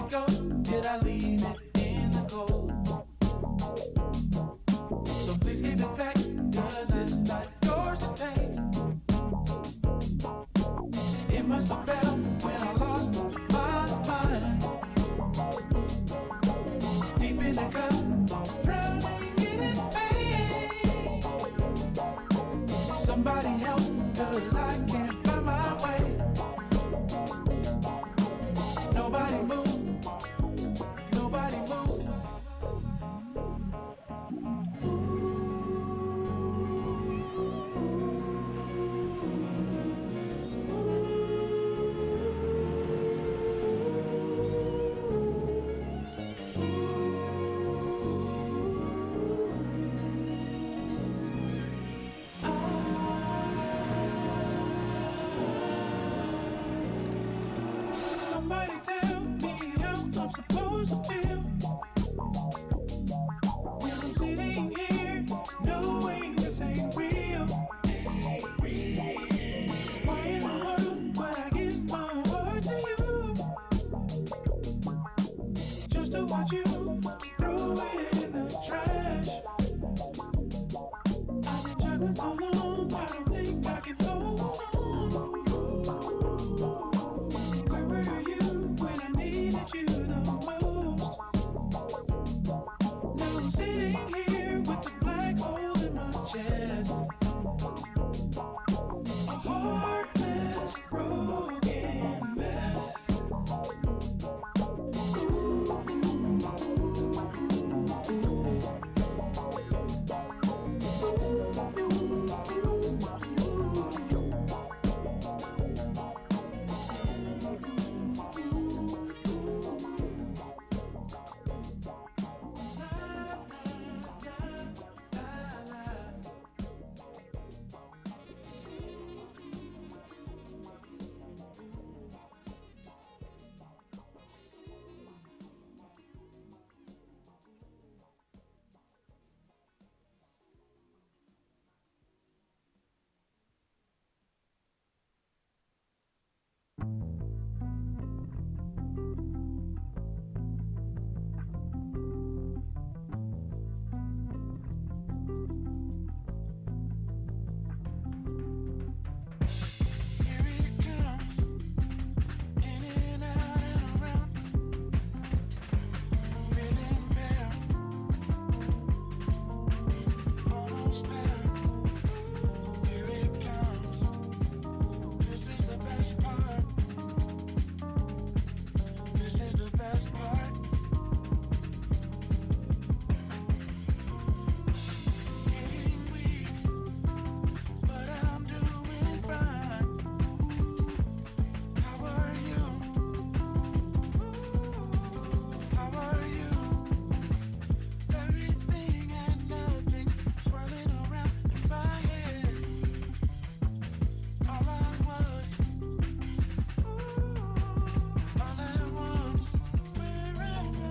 it go? Did I leave it in the cold? So please give it back, cause it's not yours to take. It must have fell when I lost my mind. Deep in the cup, drowning in pain. Somebody help, cause I can't find my way. Nobody move, nobody move. Somebody tell me how I'm supposed to feel when I'm sitting here knowing this ain't real. Why in the world would I give my heart to you just to watch you throw it in the trash? I've been juggling so long, I don't think I can hold on. Where were you when I needed you the most? Now I'm sitting here with a black hole in my chest. A heartless, broken mess. Here it comes, in and out and around, grin and bear, almost there. Here it comes, this is the best part, this is the best part. Getting weak, but I'm doing fine. How are you? How are you? Everything and nothing swirling around in my head. All at once, all at once. Wherever you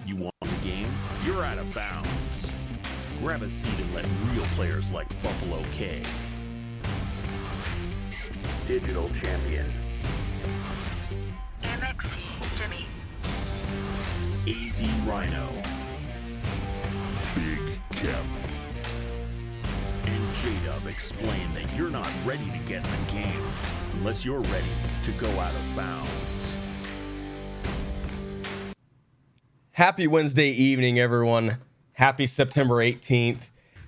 You want the game? You're out of bounds. Grab a seat and let real players like Buffalo Kaay, Digital Champion, MXC Jimmy, AZ Rhino, Big Keop, and J-Dub explain that you're not ready to get in the game unless you're ready to go out of bounds. Happy Wednesday evening, everyone. Happy September 18th.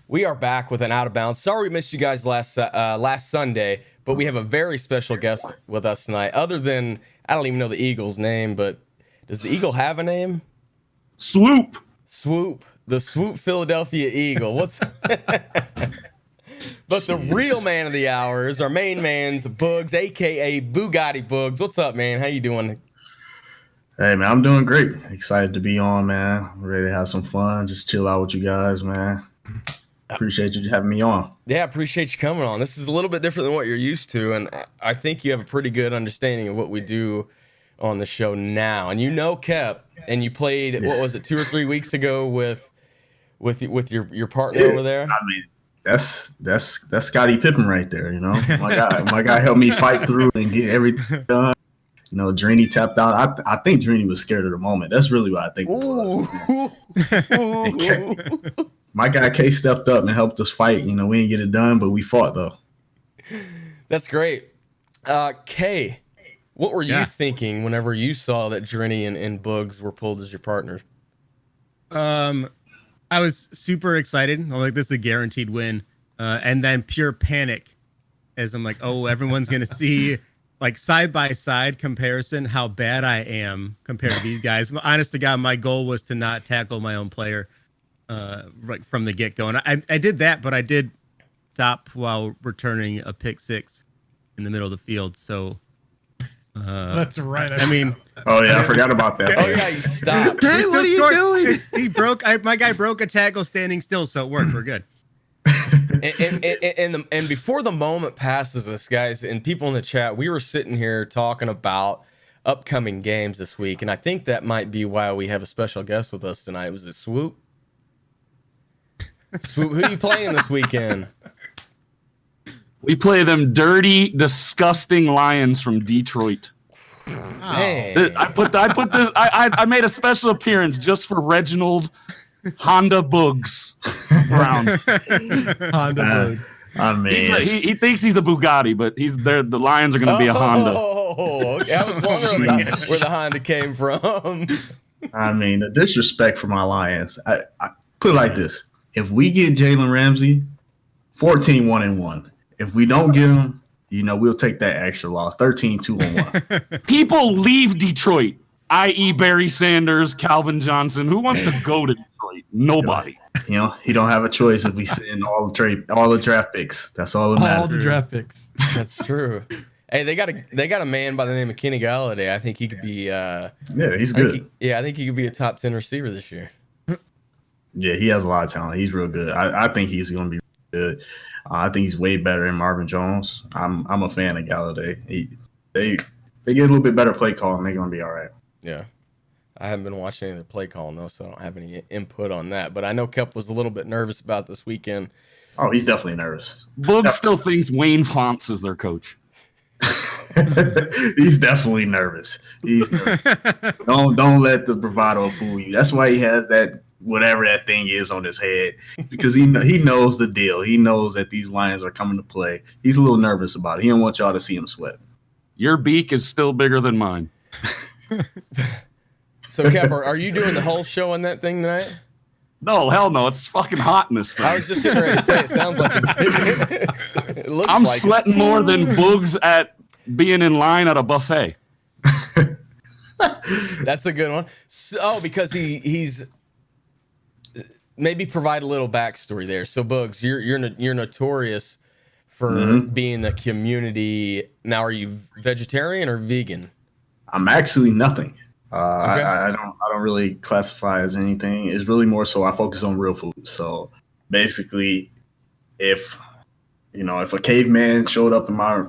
We are back with an Out of Bounds. Sorry we missed you guys last Sunday, but we have a very special guest with us tonight. Other than, I don't even know the Eagle's name, but does the Eagle have a name? Swoop. Swoop. The Swoop Philadelphia Eagle. What's But the real man of the hour is our main man's Boogz, a.k.a. Bugatti Boogz. What's up, man? How you doing? Hey, man, I'm doing great. Excited to be on, man. Ready to have some fun. Just chill out with you guys, man. Appreciate you having me on. Yeah, appreciate you coming on. This is a little bit different than what you're used to, and I think you have a pretty good understanding of what we do on the show now. And you know Keop, and you played, what was it, 2 or 3 weeks ago with with your partner over there? I mean, that's Scottie Pippen right there. You know, my guy helped me fight through and get everything done. You know, Drini tapped out. I think Drini was scared of the moment. That's really what I think it was. My guy K stepped up and helped us fight. You know, we didn't get it done, but we fought though. That's great. Kay, what were you thinking whenever you saw that Drini and Boogz were pulled as your partners? I was super excited. I'm like, this is a guaranteed win. And then pure panic as I'm like, oh, everyone's going to see like side by side comparison how bad I am compared to these guys. Honest to God, my goal was to not tackle my own player right from the get go. And I did that, but I did stop while returning a pick six in the middle of the field. So that's right. I mean, oh yeah, I forgot about that. Oh yeah, you stopped. Hey, what are you doing? He broke. My guy broke a tackle standing still, so it worked. We're good. And before the moment passes us, guys, and people in the chat, we were sitting here talking about upcoming games this week, and I think that might be why we have a special guest with us tonight. Was it Swoop? Swoop, who are you playing this weekend? We play them dirty, disgusting Lions from Detroit. Man. I made a special appearance just for Reginald Honda Boogz Brown. Honda Boogz. I mean, he thinks he's a Bugatti, but the Lions are going to be a Honda. Oh, okay. I was wondering where the Honda came from. I mean, the disrespect for my Lions. I put it like this: if we get Jalen Ramsey, 14-1-1. If we don't get him, you know, we'll take that extra loss, 13-2-1. People leave Detroit, i.e. Barry Sanders, Calvin Johnson. Who wants to go to Detroit? Nobody. You know, he don't have a choice if we send all the draft picks. That's all that matters. All the draft picks. That's true. Hey, they got a man by the name of Kenny Galladay. I think he could be. Yeah, he's good. I think he could be a top 10 receiver this year. Yeah, he has a lot of talent. He's real good. I think he's going to be good. I think he's way better than Marvin Jones. I'm a fan of Galladay. They get a little bit better play call, and they're going to be all right. Yeah. I haven't been watching any of the play calling, though, so I don't have any input on that. But I know Keop was a little bit nervous about this weekend. Oh, he's definitely nervous. Boogz still thinks Wayne Fonts is their coach. He's definitely nervous. Don't let the bravado fool you. That's why he has that whatever that thing is on his head, because he knows the deal. He knows that these Lions are coming to play. He's a little nervous about it. He don't want y'all to see him sweat. Your beak is still bigger than mine. So, Keop, are you doing the whole show on that thing tonight? No, hell no. It's fucking hot in this thing. I was just getting ready to say it sounds like it looks I'm like sweating more than Boogz at being in line at a buffet. That's a good one. So, because he's maybe provide a little backstory there. So, Boogz, you're notorious for being the community. Now, are you vegetarian or vegan? I'm actually nothing. Okay. I don't really classify as anything. It's really more so I focus on real food. So basically, if a caveman showed up in my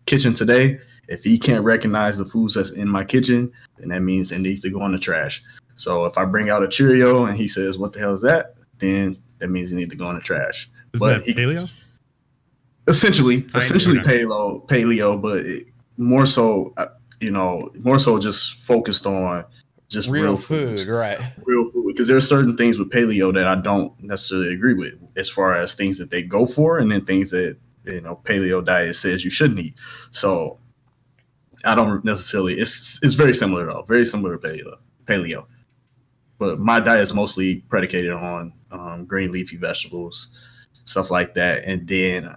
kitchen today, if he can't recognize the foods that's in my kitchen, then that means it needs to go in the trash. So if I bring out a Cheerio and he says, "What the hell is that?" then that means it needs to go in the trash. Is that paleo? Essentially paleo, but more so just focused on just real food, right? Real food, because there's certain things with paleo that I don't necessarily agree with, as far as things that they go for, and then things that paleo diet says you shouldn't eat. So I don't necessarily. It's very similar though, very similar to paleo. But my diet is mostly predicated on green leafy vegetables, stuff like that, and then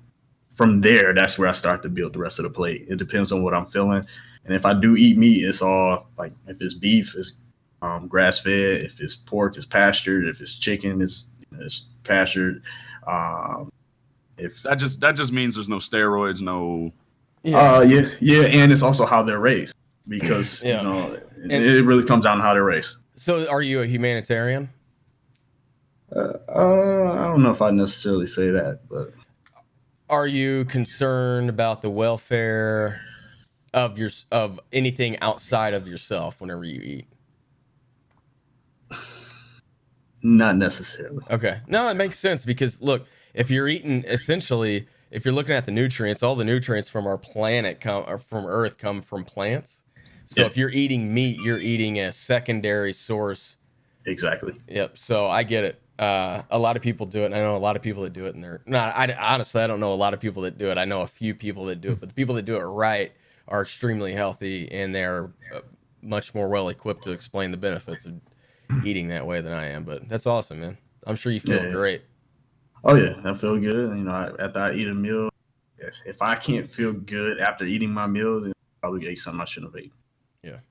from there, that's where I start to build the rest of the plate. It depends on what I'm feeling. And if I do eat meat, it's all like, if it's beef, it's grass fed. If it's pork, it's pastured. If it's chicken, it's pastured. If that just means there's no steroids, no. Yeah, and it's also how they're raised, because it really comes down to how they're raised. So, are you a humanitarian? I don't know if I necessarily say that, but are you concerned about the welfare of anything outside of yourself whenever you eat? Not necessarily. Okay. No, it makes sense because look, if you're eating essentially, if you're looking at the nutrients, all the nutrients from our planet come or from Earth come from plants. So Yeah. if you're eating meat, you're eating a secondary source. Exactly. Yep. So I get it. A lot of people do it, and I know a lot of people that do it, and they're not. Honestly, I don't know a lot of people that do it. I know a few people that do it, but the people that do it right are extremely healthy, and they're much more well equipped to explain the benefits of eating that way than I am. But that's awesome, man. I'm sure you feel Yeah. great. Oh yeah, I feel good. You know, after I eat a meal, if I can't feel good after eating my meal, then I probably ate something I shouldn't have ate. Yeah.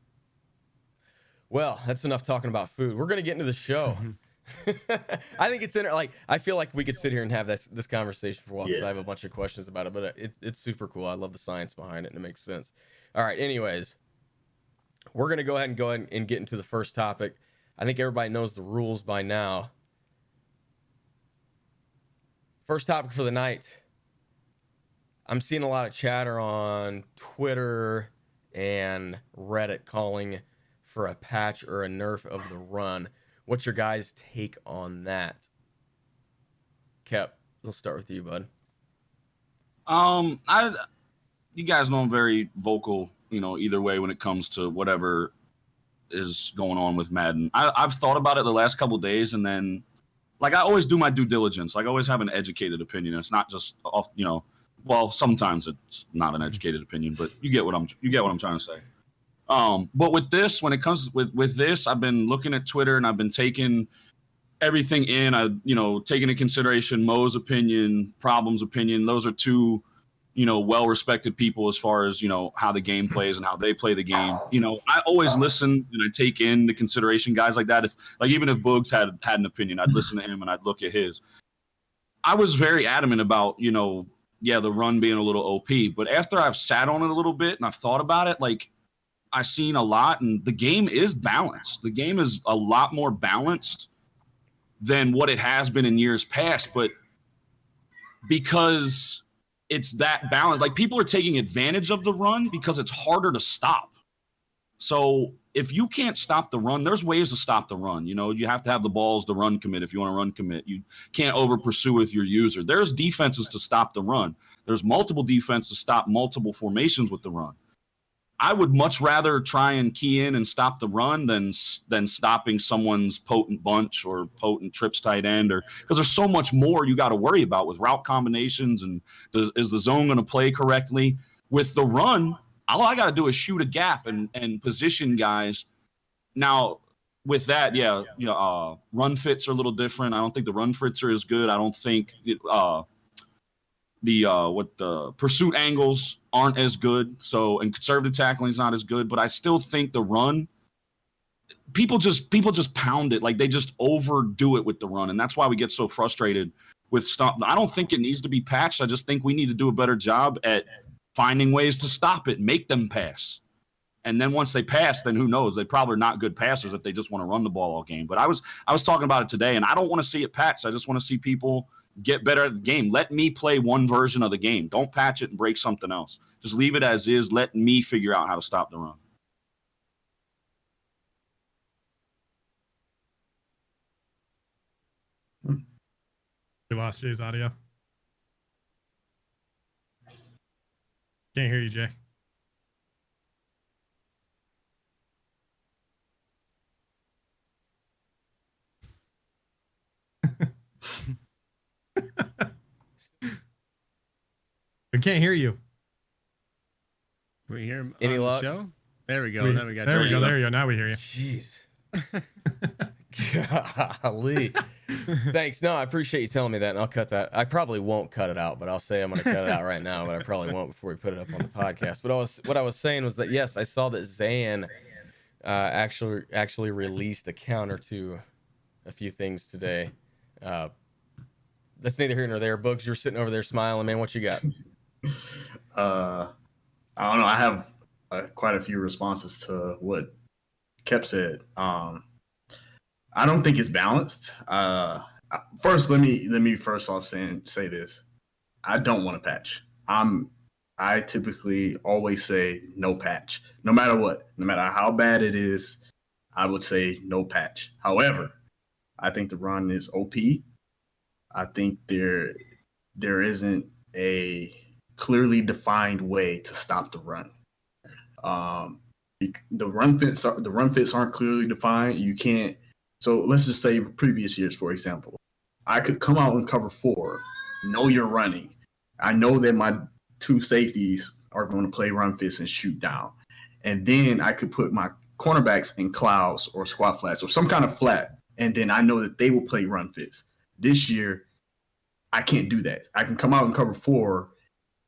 Well, that's enough talking about food. We're gonna get into the show. I think it's like I feel like we could sit here and have this conversation for a while because Yeah. I have a bunch of questions about it, but it's super cool. I love the science behind it and it makes sense. All right, anyways, we're gonna go ahead and get into the first topic. I think everybody knows the rules by now. First topic for the night. I'm seeing a lot of chatter on Twitter and Reddit calling for a patch or a nerf of the run. What's your guys' take on that? Keop, we'll start with you, bud. You guys know I'm very vocal, either way when it comes to whatever is going on with Madden. I've thought about it the last couple of days, and then, like, I always do my due diligence. Like, I always have an educated opinion. It's not just off, well, sometimes it's not an educated opinion, but you get what I'm trying to say. But with this, when it comes with this, I've been looking at Twitter and I've been taking everything in. Taking into consideration Mo's opinion, Problem's opinion. Those are two, well-respected people as far as, how the game plays and how they play the game. I always listen and I take into consideration guys like that. Even if Boogz had an opinion, I'd listen to him and I'd look at his. I was very adamant about, the run being a little OP. But after I've sat on it a little bit and I've thought about it, like, I've seen a lot, and the game is balanced. The game is a lot more balanced than what it has been in years past. But because it's that balanced, like, people are taking advantage of the run because it's harder to stop. So if you can't stop the run, there's ways to stop the run. You have to have the balls to run commit if you want to run commit. You can't over pursue with your user. There's defenses to stop the run. There's multiple defenses to stop multiple formations with the run. I would much rather try and key in and stop the run than stopping someone's potent bunch or potent trips tight end, or because there's so much more you got to worry about with route combinations and is the zone going to play correctly. With the run, all I got to do is shoot a gap and position guys. Now, with that, run fits are a little different. I don't think the run fits are as good. I don't think the pursuit angles aren't as good. So, and conservative tackling is not as good, but I still think the run, people just pound it. Like, they just overdo it with the run. And that's why we get so frustrated with stop. I don't think it needs to be patched. I just think we need to do a better job at finding ways to stop it, make them pass. And then once they pass, then who knows? They probably are not good passers if they just want to run the ball all game. But I was talking about it today, and I don't want to see it patched. I just want to see people get better at the game. Let me play one version of the game. Don't patch it and break something else. Just leave it as is. Let me figure out how to stop the run. We lost Jay's audio. Can't hear you, Jay. We can't hear you. We hear him Any on luck? the show? There we go. There we we got go. Jay. There you go. Now we hear you. Jeez. Golly. Thanks. No, I appreciate you telling me that, and I'll cut that. I probably won't cut it out, but I'll say I'm going to cut it out right now, but I probably won't before we put it up on the podcast. But what I was saying was that, yes, I saw that Zan actually released a counter to a few things today. That's neither here nor there. Boogz, you're sitting over there smiling, man. What you got? I don't know. I have quite a few responses to what Keop said. I don't think it's balanced. First, let me first off say this. I don't want to patch. I typically always say no patch, no matter what, no matter how bad it is. I would say no patch. However, I think the run is OP. I think there isn't a clearly defined way to stop the run. The run fits aren't clearly defined. You can't. So let's just say previous years, for example, I could come out and cover 4, know you're running. I know that my 2 safeties are going to play run fits and shoot down, and then I could put my cornerbacks in clouds or squat flats or some kind of flat, and then I know that they will play run fits. This year, I can't do that. I can come out and cover 4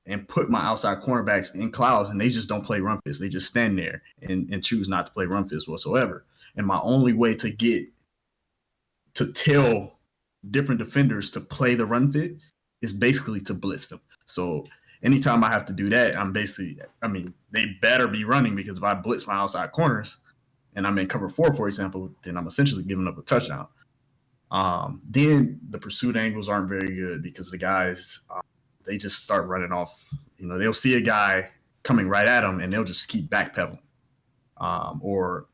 and put my outside cornerbacks in clouds, and they just don't play run fits. They just stand there and choose not to play run fits whatsoever. And my only way to tell different defenders to play the run fit is basically to blitz them. So anytime I have to do that, they better be running, because if I blitz my outside corners and I'm in cover 4, for example, then I'm essentially giving up a touchdown. Then the pursuit angles aren't very good, because the guys, they just start running off. They'll see a guy coming right at them and they'll just keep backpedaling. Or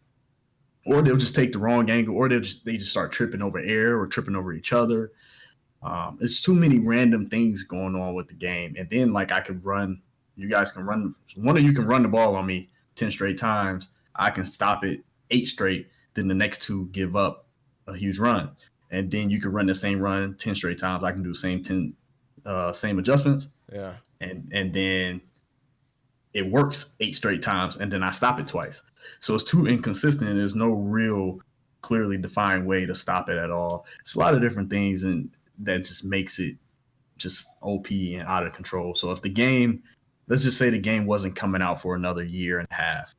they'll just take the wrong angle, or they just start tripping over air or tripping over each other. It's too many random things going on with the game. And then, like, I could run, you guys can run, one of you can run the ball on me 10 straight times. I can stop it 8 straight. Then the next 2 give up a huge run. And then you can run the same run 10 straight times. I can do the same adjustments. Yeah. And then it works 8 straight times, and then I stop it twice. So it's too inconsistent. There's no real clearly defined way to stop it at all. It's a lot of different things, and that just makes it just OP and out of control. So if the game, let's just say the game wasn't coming out for another year and a half,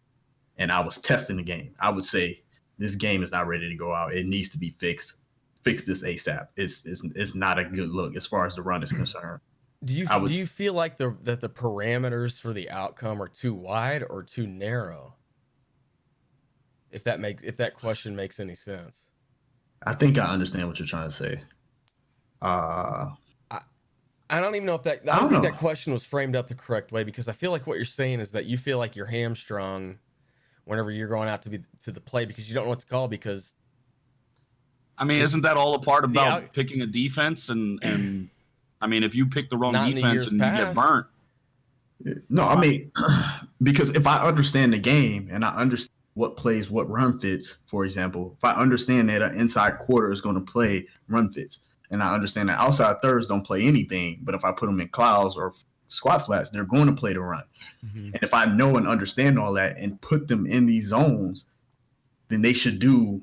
and I was testing the game, I would say this game is not ready to go out. It needs to be fixed. Fix this ASAP. It's not a good look as far as the run is concerned. Do you feel like that the parameters for the outcome are too wide or too narrow? If that question makes any sense. I think I understand what you're trying to say. I don't even know if that. I don't think that question was framed up the correct way, because I feel like what you're saying is that you feel like you're hamstrung whenever you're going out to the play, because you don't know what to call, because. I mean, isn't that all a part about picking a defense? And I mean, if you pick the wrong defense and you get burnt. No, I mean, because if I understand the game and I understand what plays what run fits, for example, if I understand that an inside quarter is going to play run fits, and I understand that outside thirds don't play anything, but if I put them in clouds or squat flats, they're going to play the run. Mm-hmm. And if I know and understand all that and put them in these zones, then they should do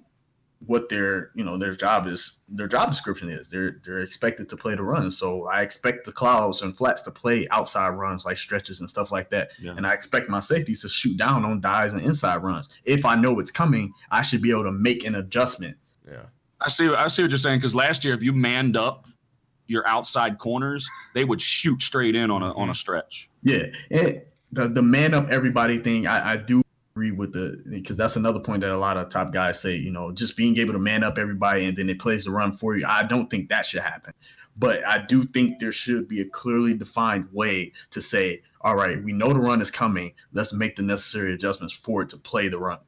what their job description is. They're expected to play the run. So I expect the clouds and flats to play outside runs like stretches and stuff like that. Yeah. And I expect my safeties to shoot down on dives and inside runs. If I know it's coming, I should be able to make an adjustment. Yeah. I see what you're saying, because last year if you manned up your outside corners, they would shoot straight in on a stretch. Yeah. And the man up everybody thing, I do agree with because that's another point that a lot of top guys say, just being able to man up everybody and then it plays the run for you. I don't think that should happen, but I do think there should be a clearly defined way to say, all right, we know the run is coming. Let's make the necessary adjustments for it to play the run.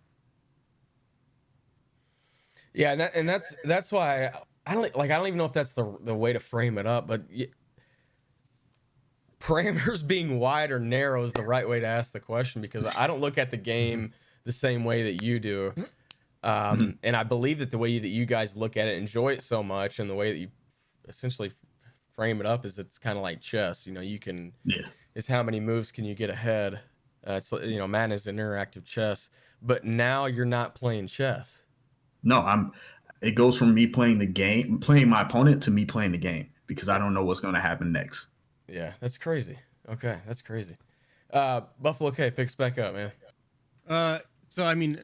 Yeah. And that's why I don't even know if that's the way to frame it up, but parameters being wide or narrow is the right way to ask the question, because I don't look at the game the same way that you do. And I believe that the way that you guys look at it, enjoy it so much, and the way that you essentially frame it up is it's kind of like chess. You can, it's how many moves can you get ahead? Madden is an interactive chess, but now you're not playing chess. No, it goes from me playing the game, playing my opponent, to me playing the game, because I don't know what's going to happen next. Yeah, that's crazy. Okay, that's crazy. Buffalo K, picks back up, man. So, I mean,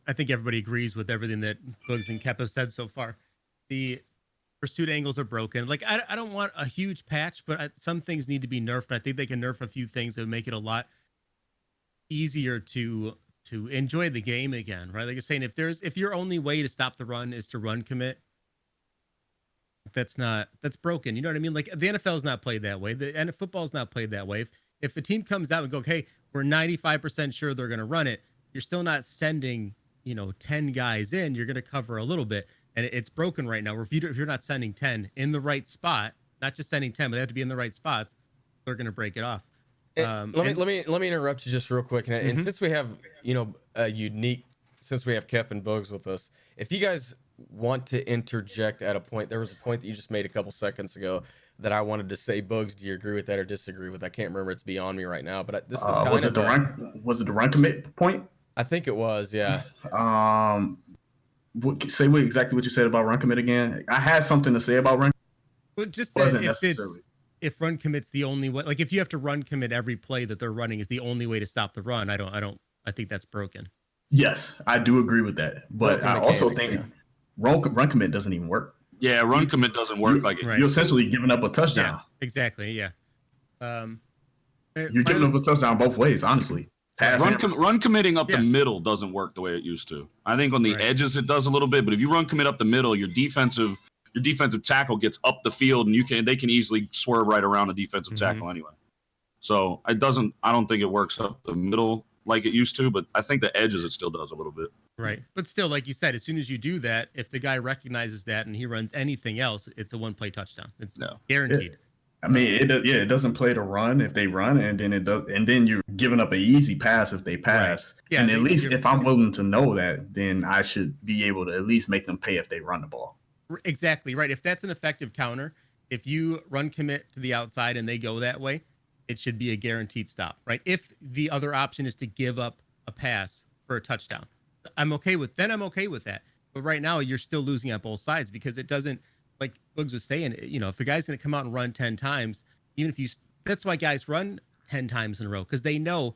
I think everybody agrees with everything that Boogz and Keop have said so far. The pursuit angles are broken. Like, I don't want a huge patch, but some things need to be nerfed. I think they can nerf a few things that would make it a lot easier to enjoy the game again, right? Like you're saying, if your only way to stop the run is to run commit, that's broken. You know what I mean? Like, the NFL is not played that way. The football is not played that way. If a team comes out and go, hey, we're 95% sure they're going to run it, you're still not sending, 10 guys in. You're going to cover a little bit. and it's broken right now. Where if you're not sending 10 in the right spot, not just sending 10, but they have to be in the right spots, they're going to break it off. Let me interrupt you just real quick. And Mhm. since we have, since we have Keop and Boogz with us, if you guys want to interject at a point, there was a point that you just made a couple seconds ago that I wanted to say. Boogz, do you agree with that or disagree with? I can't remember. It's beyond me right now. But this is kind was of it the run? Was it the run commit point? I think it was. Yeah. Say exactly what you said about run commit again. I had something to say about run. But just Wasn't that necessarily. if run commit's the only way, like if you have to run commit every play that they're running is the only way to stop the run, I think that's broken. Yes, I do agree with that. But Broken I also mechanics, think run commit doesn't even work. Yeah, run commit doesn't work like it. Right. You're essentially giving up a touchdown. Yeah, exactly. Yeah. You're giving up a touchdown both ways, honestly. Run committing up the Yeah. middle doesn't work the way it used to. I think on the Right. edges it does a little bit, but if you run commit up the middle, your defensive tackle gets up the field, and they can easily swerve right around the defensive tackle anyway. So I don't think it works up the middle like it used to, but I think the edges it still does a little bit. Right. But still, like you said, as soon as you do that, if the guy recognizes that and he runs anything else, it's a one-play touchdown. It's guaranteed. I mean, it doesn't play to run if they run, and then it does, and then you're giving up an easy pass if they pass. Right. Yeah, and at least if I'm willing to know that, then I should be able to at least make them pay if they run the ball. Exactly right. If that's an effective counter, if you run commit to the outside and they go that way, it should be a guaranteed stop, right? If the other option is to give up a pass for a touchdown, I'm okay with that. But right now you're still losing at both sides because it doesn't, like Boogz was saying, if the guy's going to come out and run 10 times, that's why guys run 10 times in a row, because they know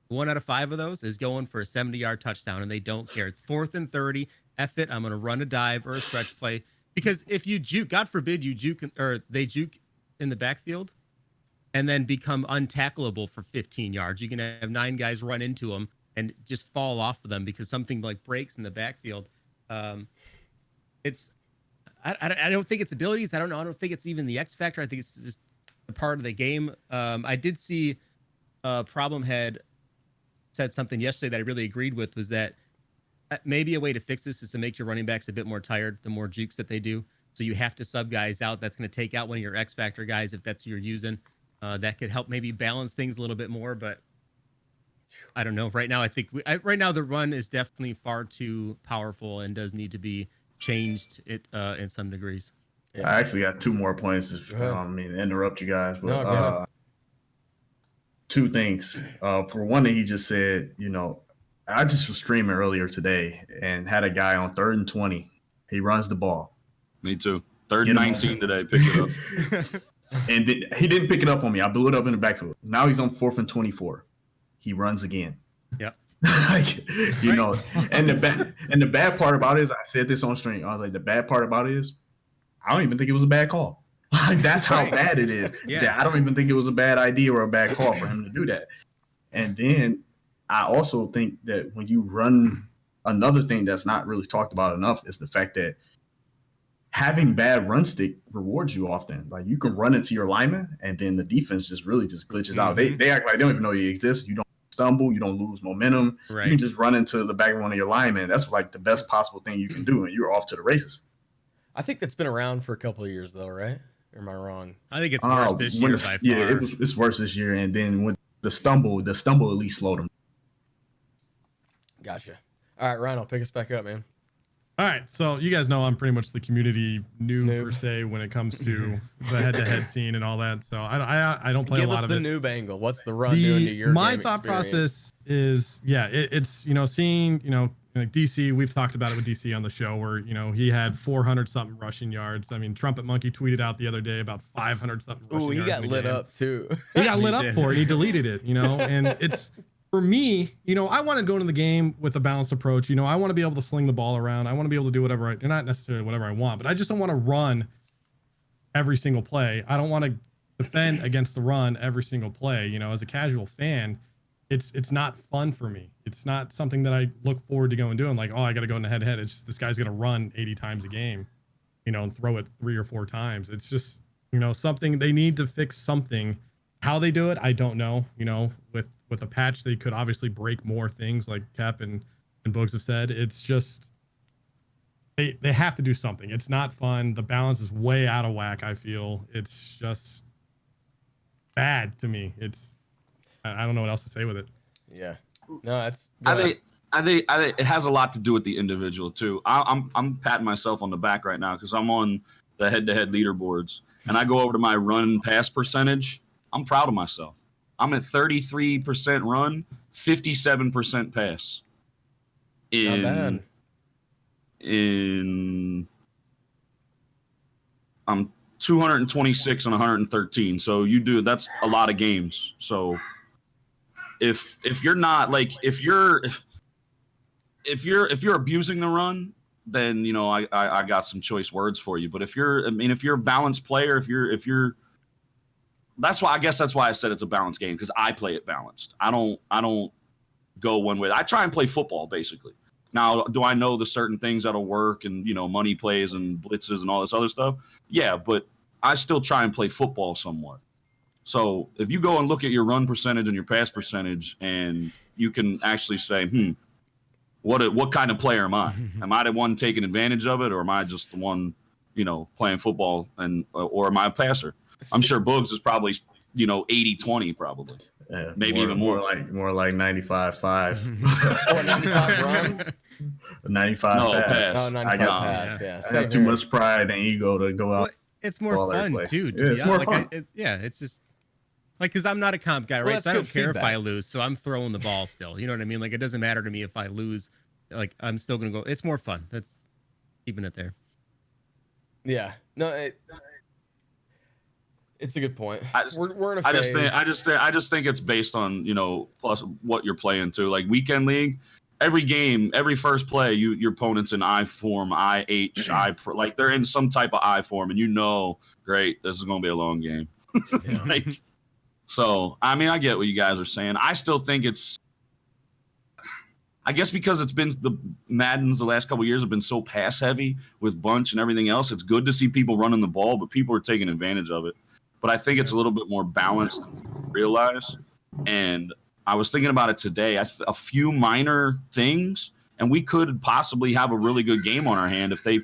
1 out of 5 of those is going for a 70-yard touchdown and they don't care. It's 4th and 30. F it. I'm going to run a dive or a stretch play, because if you juke, God forbid you juke or they juke in the backfield and then become untackleable for 15 yards. You can have 9 guys run into them and just fall off of them because something like breaks in the backfield. I don't think it's abilities. I don't think it's even the X factor. I think it's just a part of the game. I did see Problem Head said something yesterday that I really agreed with, was that maybe a way to fix this is to make your running backs a bit more tired the more jukes that they do. So you have to sub guys out. That's going to take out one of your X factor guys if that's who you're using. That could help maybe balance things a little bit more, but I don't know. Right now, I think right now the run is definitely far too powerful and does need to be changed in some degrees. Yeah. I actually got 2 more points. I mean, to interrupt you guys, but No, 2 things. For one, that he just said, I just was streaming earlier today and had a guy on 3rd and 20. He runs the ball. Me too. 3rd and 19 today. Pick it up. And he didn't pick it up on me. I blew it up in the backfield. Now he's on 4th and 24. He runs again. Yeah. And the bad part about it is, I said this on stream. I was like, the bad part about it is, I don't even think it was a bad call. Like, that's how bad it is. Yeah. I don't even think it was a bad idea or a bad call for him to do that. And then I also think that when you run, another thing that's not really talked about enough is the fact that having bad run stick rewards you often. Like, you can run into your lineman and then the defense just glitches out. They act like they don't even know you exist. You don't stumble, you don't lose momentum. Right. You can just run into the back of one of your linemen. That's like the best possible thing you can do, and you're off to the races. I think that's been around for a couple of years though, right? Or am I wrong? I think it's worse this year by far. Yeah, it's worse this year. And then with the stumble at least slowed him. Gotcha. All right, Ryan, I'll pick us back up, man. All right, so you guys know I'm pretty much the community noob per se when it comes to the head-to-head scene and all that. So I don't play Give a lot us of the it. noob angle. What's the run doing to your My game thought experience? process is, it's seeing like DC. We've talked about it with DC on the show where he had 400 something rushing yards. I mean, Trumpet Monkey tweeted out the other day about 500 something. Ooh, he yards got in a lit game. up too. He got lit up for it. He deleted it, and it's. For me, I want to go into the game with a balanced approach. I want to be able to sling the ball around. I want to be able to do whatever not necessarily whatever I want, but I just don't want to run every single play. I don't want to defend against the run every single play. As a casual fan, it's not fun for me. It's not something that I look forward to going doing. Like, oh, I got to go into head to head. It's just this guy's going to run 80 times a game, and throw it 3 or 4 times. It's just, something they need to fix something. How they do it, I don't know. With a patch, they could obviously break more things, like Keop and Boogz have said. It's just, they have to do something. It's not fun. The balance is way out of whack. I feel it's just bad to me. I don't know what else to say with it. Yeah. No, that's. I think it has a lot to do with the individual too. I'm patting myself on the back right now because I'm on the head-to-head leaderboards, and I go over to my run pass percentage. I'm proud of myself. I'm at 33% run, 57% pass. Not bad. I'm 226 and 113. So that's a lot of games. So if you're not like if you're abusing the run, then I got some choice words for you. But if you're a balanced player, if you're that's why I said it's a balanced game, because I play it balanced. I don't go one way. I try and play football basically. Now, do I know the certain things that'll work and money plays and blitzes and all this other stuff? Yeah, but I still try and play football somewhat. So if you go and look at your run percentage and your pass percentage, and you can actually say, what kind of player am I? Am I the one taking advantage of it, or am I just the one, playing football, or am I a passer? I'm sure Boogz is probably, 80-20 probably. Yeah, Maybe even more. More like 95-5. 95 run? 95 No, pass. pass. Oh, 95 pass. Yeah. I have too much pride and ego to go out. Well, it's more ball every fun play. too. Yeah, it's more fun. It's just like, because I'm not a comp guy, Well, right? So I that's don't good care if feedback. I lose, so I'm throwing the ball still. You know what I mean? Like, it doesn't matter to me if I lose. Like, I'm still gonna go. It's more fun. That's keeping it there. Yeah. No, it's a good point. We're in a I phase. just think it's based on plus what you're playing too. Like weekend league, every game, every first play, your opponent's in I form, IH, like they're in some type of I form, and great, this is gonna be a long game. Yeah. Like, so I mean, I get what you guys are saying. I still think I guess because it's been the Maddens the last couple of years have been so pass heavy with bunch and everything else. It's good to see people running the ball, but people are taking advantage of it. But I think it's a little bit more balanced than people realize. And I was thinking about it today. A few minor things, and we could possibly have a really good game on our hand if they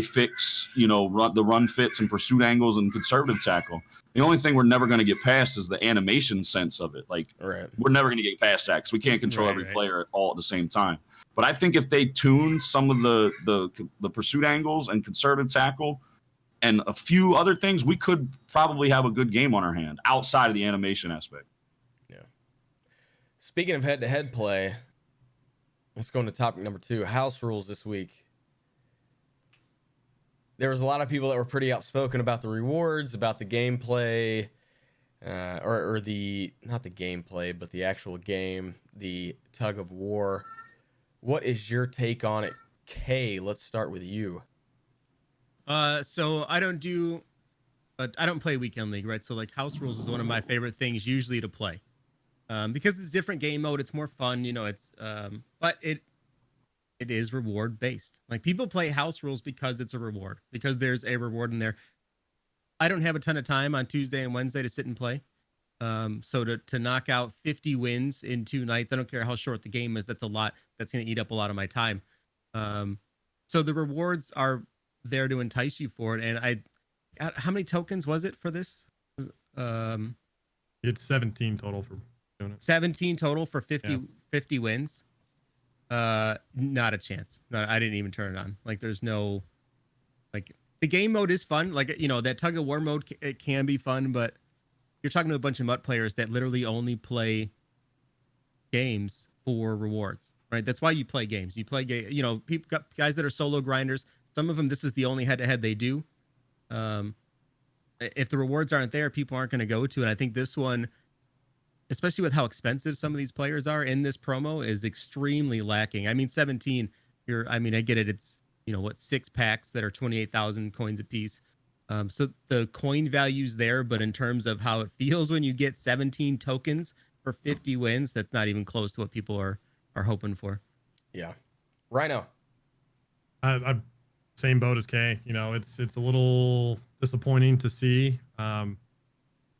fix the run fits and pursuit angles and conservative tackle. The only thing we're never going to get past is the animation sense of it. Like, Right. we're never going to get past that because we can't control every player all at the same time. But I think if they tune some of the pursuit angles and conservative tackle and a few other things, we could probably have a good game on our hand outside of the animation aspect. Yeah. Speaking of head-to-head play, let's go into topic number 2, house rules this week. There was a lot of people that were pretty outspoken about the rewards, about the gameplay, or not the gameplay, but the actual game, the tug of war. What is your take on it, Kaay? Let's start with you. So I don't play weekend league, right? So like house rules is one of my favorite things usually to play, because it's different game mode. It's more fun, but it is reward based. Like, people play house rules because it's a reward, because there's a reward in there. I don't have a ton of time on Tuesday and Wednesday to sit and play. So to knock out 50 wins in 2 nights, I don't care how short the game is. That's a lot. That's going to eat up a lot of my time. So the rewards are there to entice you for it. And how many tokens was it for this? It's 17 total for doing it. 17 total for 50 wins. Not a chance. No, I didn't even turn it on. Like, there's no, like, the game mode is fun. Like, that tug of war mode, it can be fun, but you're talking to a bunch of MUT players that literally only play games for rewards, right? That's why you play games. You play people, guys that are solo grinders. Some of them, this is the only head-to-head they do. If the rewards aren't there, people aren't going to go to it. I think this one, especially with how expensive some of these players are in this promo, is extremely lacking. I mean, 17, I get it. It's, 6 packs that are 28,000 coins a piece. So the coin value's there, but in terms of how it feels when you get 17 tokens for 50 wins, that's not even close to what people are hoping for. Yeah. Rhino. I'm same boat as Kaay. It's a little disappointing to see.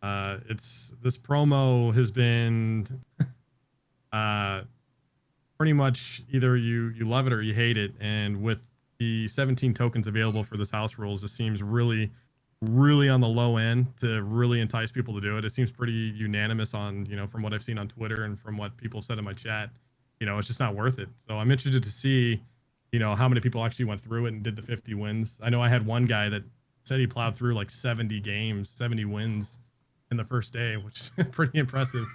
This promo has been pretty much either you love it or you hate it, and with the 17 tokens available for this house rules just seems really, really on the low end to really entice people to do it. It seems pretty unanimous on, from what I've seen on Twitter and from what people said in my chat, it's just not worth it. So I'm interested to see, how many people actually went through it and did the 50 wins. I know I had one guy that said he plowed through like 70 games, 70 wins in the first day, which is pretty impressive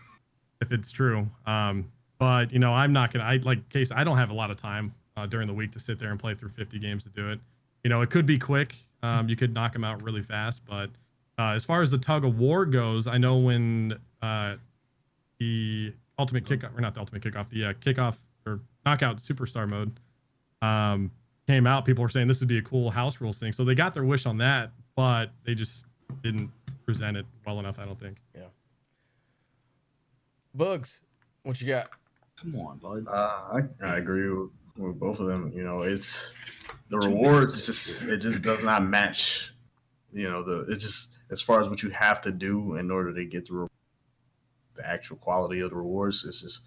if it's true. But I'm not gonna. I like Case. I don't have a lot of time during the week to sit there and play through 50 games to do it. It could be quick. You could knock them out really fast. But as far as the tug of war goes, I know when the ultimate kickoff, or not the ultimate kickoff, the kickoff or knockout superstar mode came out, people were saying this would be a cool house rules thing. So they got their wish on that, but they just didn't present it well enough, I don't think. Yeah. Boogz, what you got? Come on, bud. I agree with both of them. It's the rewards. It just does not match. It just, as far as what you have to do in order to get the actual quality of the rewards, it's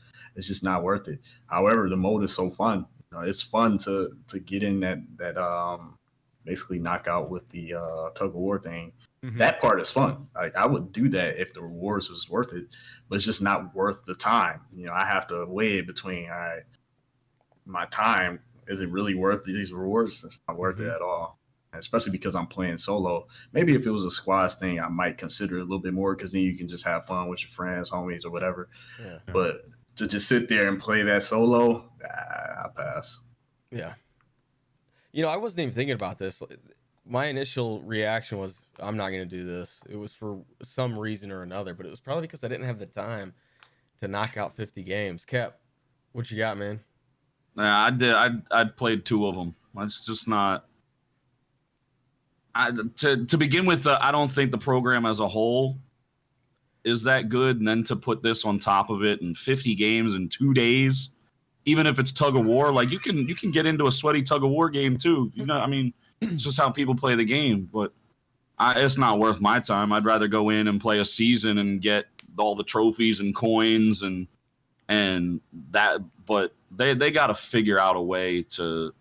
just not worth it. However, the mode is so fun. It's fun to get in that basically knockout with the tug of war thing. Mm-hmm. That part is fun. Like, I would do that if the rewards was worth it, but it's just not worth the time. I have to weigh it between my time. Is it really worth these rewards? It's not worth it at all. Especially because I'm playing solo. Maybe if it was a squads thing, I might consider it a little bit more, because then you can just have fun with your friends, homies, or whatever. Yeah. But to just sit there and play that solo, I pass. Yeah. I wasn't even thinking about this. My initial reaction was, I'm not going to do this. It was for some reason or another, but it was probably because I didn't have the time to knock out 50 games. Keop, what you got, man? Yeah, I did. I played 2 of them. It's just not. To begin with, I don't think the program as a whole is that good, and then to put this on top of it and 50 games in 2 days, even if it's tug of war, like you can get into a sweaty tug of war game too. It's just how people play the game. But it's not worth my time. I'd rather go in and play a season and get all the trophies and coins and that. But they got to figure out a way to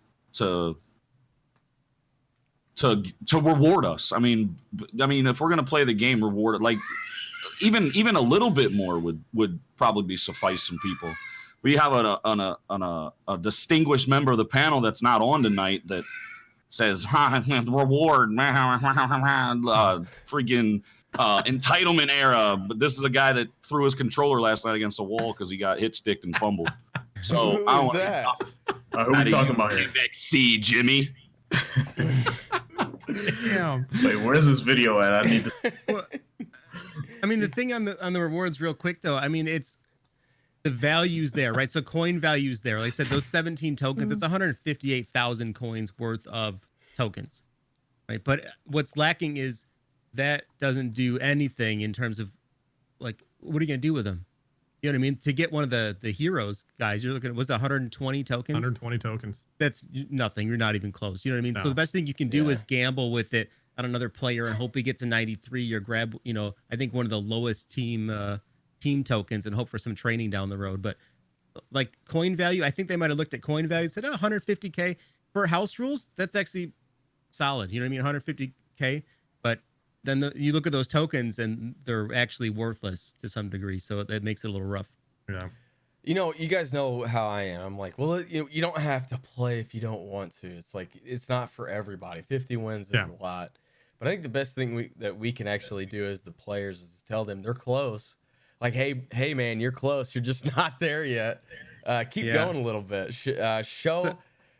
reward us. I mean, if we're gonna play the game, reward it. Like even a little bit more would probably suffice some people. We have a distinguished member of the panel that's not on tonight that says reward, freaking entitlement era. But this is a guy that threw his controller last night against the wall because he got hit sticked and fumbled. So Who I is don't that? Who are we talking about here? XC, Jimmy. Damn. Wait, where's this video at? I need to. Well, the thing on the rewards, real quick though. It's the values there, right? So coin values there. Like I said, those 17 tokens, it's 158,000 coins worth of tokens, right? But what's lacking is that doesn't do anything in terms of, like, what are you gonna do with them? You know what I mean? To get one of the heroes, guys, you're looking at, was it 120 tokens? 120 tokens. That's nothing. You're not even close. You know what I mean? No. So the best thing you can do is gamble with it on another player and hope he gets a 93 or grab, I think one of the lowest team tokens and hope for some training down the road. But like coin value, I think they might have looked at coin value and said, 150K for house rules. That's actually solid. You know what I mean? 150K. But then you look at those tokens and they're actually worthless to some degree. So that makes it a little rough. Yeah. You guys know how I am. I'm like, well, you don't have to play if you don't want to. It's like, it's not for everybody. 50 wins is a lot. But I think the best thing that we can actually do as the players is tell them they're close. Like, hey, man, you're close. You're just not there yet. Keep going a little bit. Show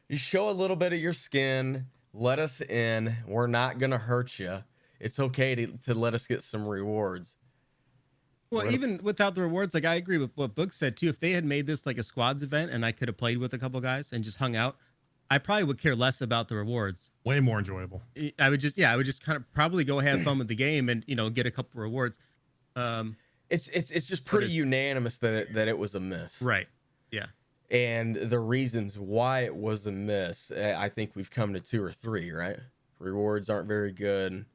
a little bit of your skin. Let us in. We're not gonna hurt you. It's okay to let us get some rewards. Well, even without the rewards, like I agree with what Boogz said too. If they had made this like a squads event and I could have played with a couple guys and just hung out, I probably would care less about the rewards. Way more enjoyable. I would just kind of probably go have fun with the game and get a couple rewards. It's just pretty unanimous that it was a miss. Right. Yeah. And the reasons why it was a miss, I think we've come to 2 or 3, right? Rewards aren't very good.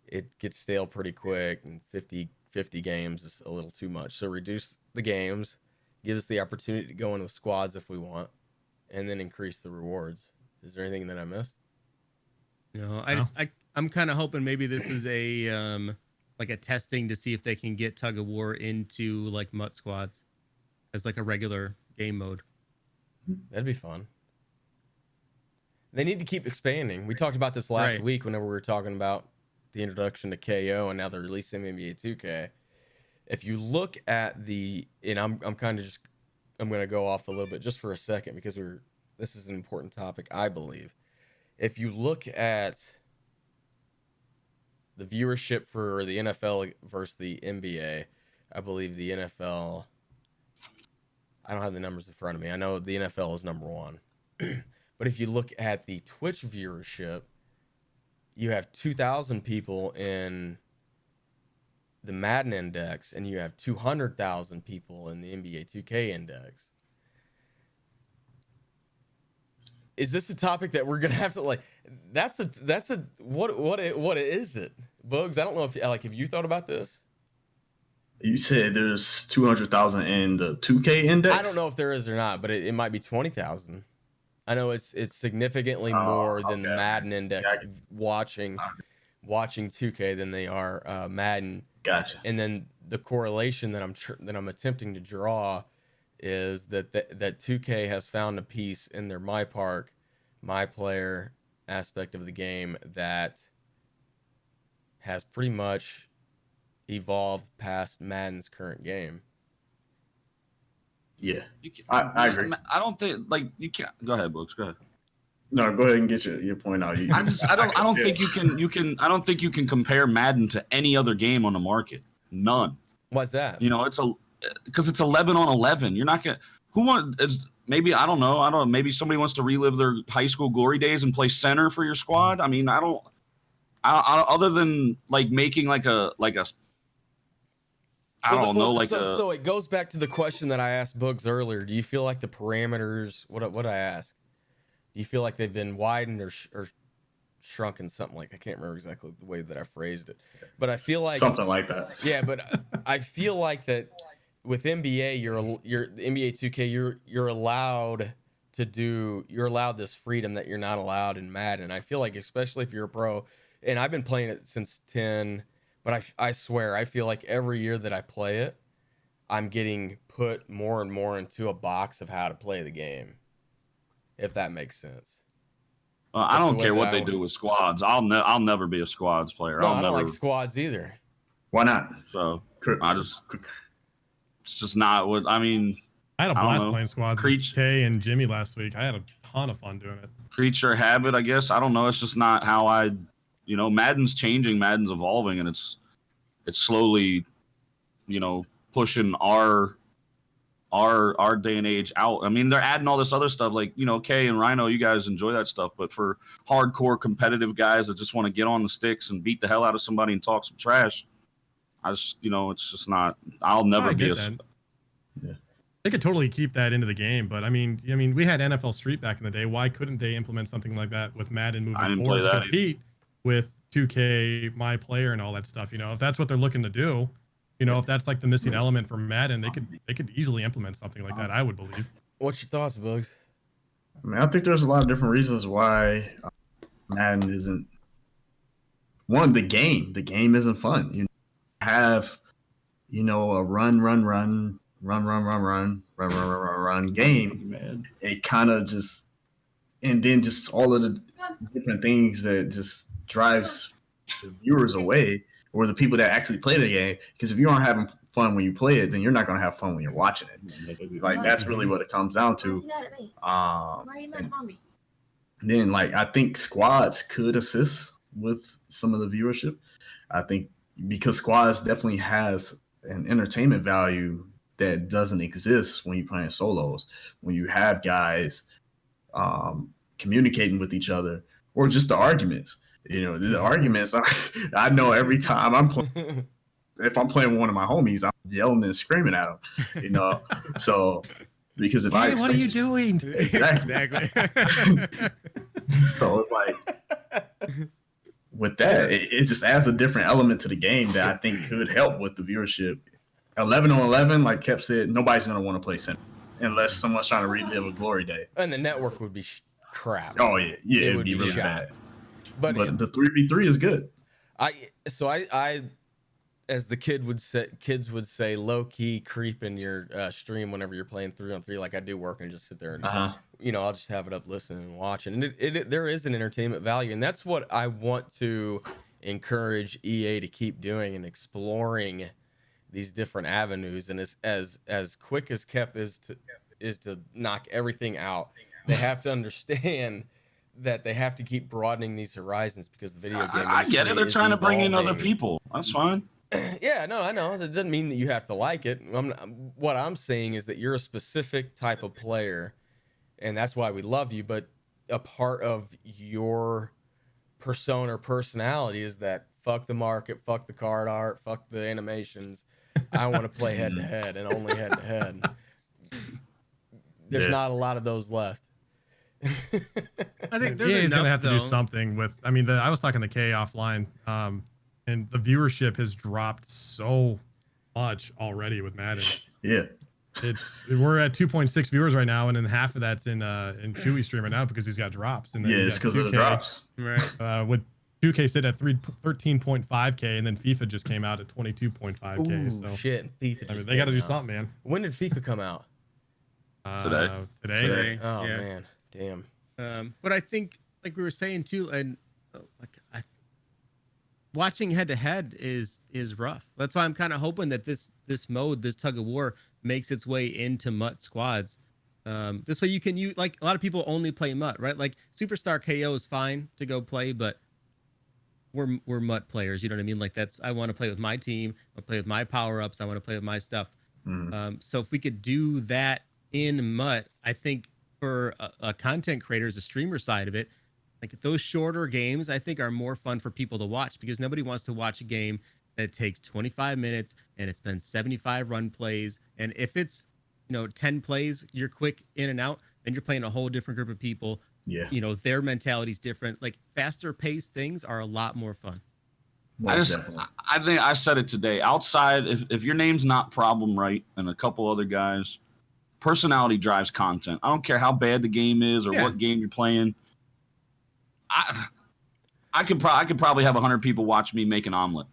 It gets stale pretty quick, and 50 games is a little too much. So reduce the games, give us the opportunity to go in with squads if we want, and then increase the rewards. Is there anything that I missed? I'm kind of hoping maybe this is a like a testing to see if they can get Tug of War into like MUT squads as like a regular game mode. That'd be fun. They need to keep expanding. We talked about this last week whenever we were talking about the introduction to KO, and now they're releasing NBA 2K. If you look at the, and I'm going to go off a little bit just for a second because this is an important topic, I believe. If you look at the viewership for the NFL versus the NBA, I believe the NFL, I don't have the numbers in front of me. I know the NFL is number one. But if you look at the Twitch viewership, you have 2,000 people in the Madden index, and you have 200,000 people in the NBA 2K index. Is this a topic that we're gonna have to like? That's a what is it, Boogz? I don't know if you thought about this. You said there's 200,000 in the 2K index. I don't know if there is or not, but it might be 20,000. I know it's significantly more than the Madden index watching 2K than they are Madden. Gotcha. And then the correlation that I'm attempting to draw is that 2K has found a piece in their My Park, My Player aspect of the game that has pretty much evolved past Madden's current game. Yeah, I agree. I don't think you can't. Go ahead, Boogz. Go ahead. No, go ahead and get your point out. I don't think I don't think you can compare Madden to any other game on the market. None. Why's that? Because it's 11 on 11. You're not gonna. Maybe I don't know. Maybe somebody wants to relive their high school glory days and play center for your squad. I mean, I don't. Other than like making So it goes back to the question that I asked Boogz earlier. Do you feel like the parameters? What I asked? Do you feel like they've been widened or shrunken? Something like I can't remember exactly the way that I phrased it, but I feel like something like that. Yeah, but I feel like that with NBA, you're NBA 2K. You're allowed this freedom that you're not allowed in Madden. I feel like especially if you're a pro, and I've been playing it since 10. But I swear, I feel like every year that I play it, I'm getting put more and more into a box of how to play the game, if that makes sense. I don't care what they do with squads. I'll never be a squads player. No, I don't like squads either. Why not? So it's just not what I mean. I had a blast playing squads with Kaay and Jimmy last week. I had a ton of fun doing it. Creature habit, I guess. I don't know. It's just not how I. Madden's changing, Madden's evolving, and it's slowly, pushing our day and age out. I mean, they're adding all this other stuff, like Kaay and Rhino. You guys enjoy that stuff, but for hardcore competitive guys that just want to get on the sticks and beat the hell out of somebody and talk some trash, it's just not. I'll never be a. Yeah. They could totally keep that into the game, but I mean, we had NFL Street back in the day. Why couldn't they implement something like that with Madden moving forward to compete with 2K, My Player, and all that stuff? If that's what they're looking to do, if that's like the missing element for Madden, they could easily implement something like that. I would believe. What's your thoughts, Boogz? I mean, I think there's a lot of different reasons why Madden isn't. One, the game isn't fun. You have, a run game. Man. It kind of just, and then just all of the different things that just drives the viewers away, or the people that actually play the game. Because if you aren't having fun when you play it, then you're not going to have fun when you're watching it. Like, that's really what it comes down to. Then, I think squads could assist with some of the viewership. I think because squads definitely has an entertainment value that doesn't exist when you're playing solos. When you have guys communicating with each other, or just the arguments. The arguments I know every time I'm playing. If I'm playing with one of my homies, I'm yelling and screaming at them. So because if what are you doing? Exactly. So it's like with that, it just adds a different element to the game that I think could help with the viewership. 11 on 11, like Keop said, nobody's gonna want to play center unless someone's trying to relive a glory day. And the network would be crap. Oh yeah, It it'd would be be really shot. bad. But The 3v3 is good. I as the kids would say, low key creep in your stream whenever you're playing 3-on-3. Like I do work and just sit there and I'll just have it up listening and watching. And there is an entertainment value, and that's what I want to encourage EA to keep doing and exploring these different avenues. And as quick as Keop is to knock everything out, they have to understand that they have to keep broadening these horizons because the video game I get it. They're trying to bring in other evolving. people. That's fine. Yeah, no, I know. That doesn't mean that you have to like it. What I'm saying is that you're a specific type of player, and that's why we love you. But a part of your persona or personality is that fuck the market, fuck the card art, fuck the animations. I want to play head to head and only head to head. There's not a lot of those left. I think there's EA is enough, gonna have to though. do something with. I mean, I was talking to Kaay offline, and the viewership has dropped so much already with Madden. Yeah. We're at 2.6 viewers right now, and then half of that's in Chewy's stream right now because he's got drops. And then Yeah, you it's got because of the 2K, drops. Right. with 2K sit at 13.5K, and then FIFA just came out at 22.5K. Ooh, So shit, FIFA. I mean, they got to do something, man. When did FIFA come out? Today. Today. Oh yeah. man, damn. But I think, like we were saying too, and watching head to head is rough. That's why I'm kind of hoping that this mode, this tug of war, makes its way into MUT squads. This way you can use, like, a lot of people only play MUT, right? Like Superstar KO is fine to go play, but we're MUT players. You know what I mean? Like I want to play with my team. I want to play with my power ups. I want to play with my stuff. So if we could do that in MUT, I think for a content creators, a streamer side of it, like those shorter games, I think are more fun for people to watch because nobody wants to watch a game that takes 25 minutes and it's been 75 run plays. And if it's 10 plays, you're quick in and out, and you're playing a whole different group of people. Yeah. Their mentality's different. Like faster paced things are a lot more fun. I think I said it today. Outside, if your name's not Problem Right and a couple other guys, personality drives content. I don't care how bad the game is or what game you're playing. I could probably have 100 people watch me make an omelet.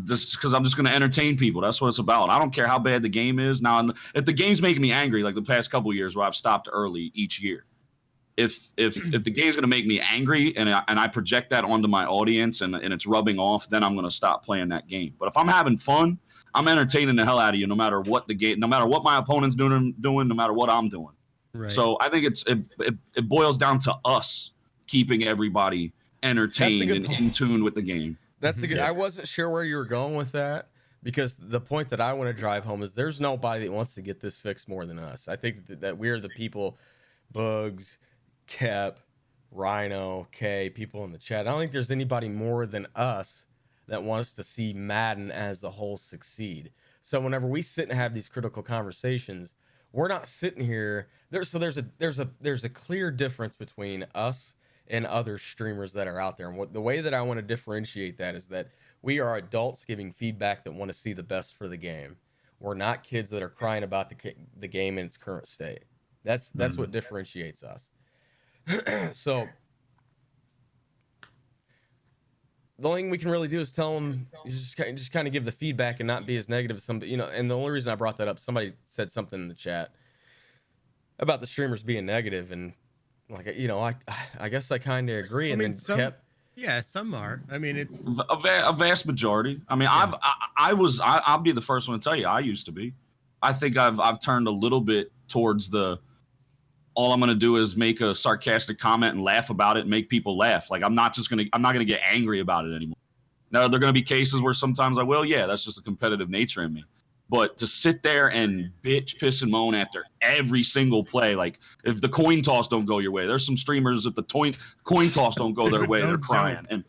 Just because I'm just going to entertain people. That's what it's about. I don't care how bad the game is. Now, if the game's making me angry, like the past couple of years where I've stopped early each year, if the game's going to make me angry and I project that onto my audience and it's rubbing off, then I'm going to stop playing that game. But if I'm having fun, I'm entertaining the hell out of you, no matter what the game, no matter what my opponent's doing, no matter what I'm doing. Right. So I think it boils down to us keeping everybody entertained and in tune with the game. That's a good. I wasn't sure where you were going with that because the point that I want to drive home is there's nobody that wants to get this fixed more than us. I think that we're the people, Boogz, Keop, Rhino, Kaay, people in the chat. I don't think there's anybody more than us that wants to see Madden as a whole succeed. So whenever we sit and have these critical conversations, we're not sitting here. There's a clear difference between us and other streamers that are out there. And the way that I want to differentiate that is that we are adults giving feedback that want to see the best for the game. We're not kids that are crying about the game in its current state. That's what differentiates us. So the only thing we can really do is tell them, just kind of give the feedback and not be as negative as somebody, and the only reason I brought that up, somebody said something in the chat about the streamers being negative, and I guess I kind of agree. And then some are. I mean, it's a vast majority. I mean, I'll be the first one to tell you, I used to be. I think I've turned a little bit towards all I'm going to do is make a sarcastic comment and laugh about it and make people laugh. Like I'm not going to get angry about it anymore. Now, there are going to be cases where sometimes I will. Yeah, that's just a competitive nature in me. But to sit there and bitch, piss, and moan after every single play, like if the coin toss don't go your way, there's some streamers, if the coin toss don't go their way, they're crying. And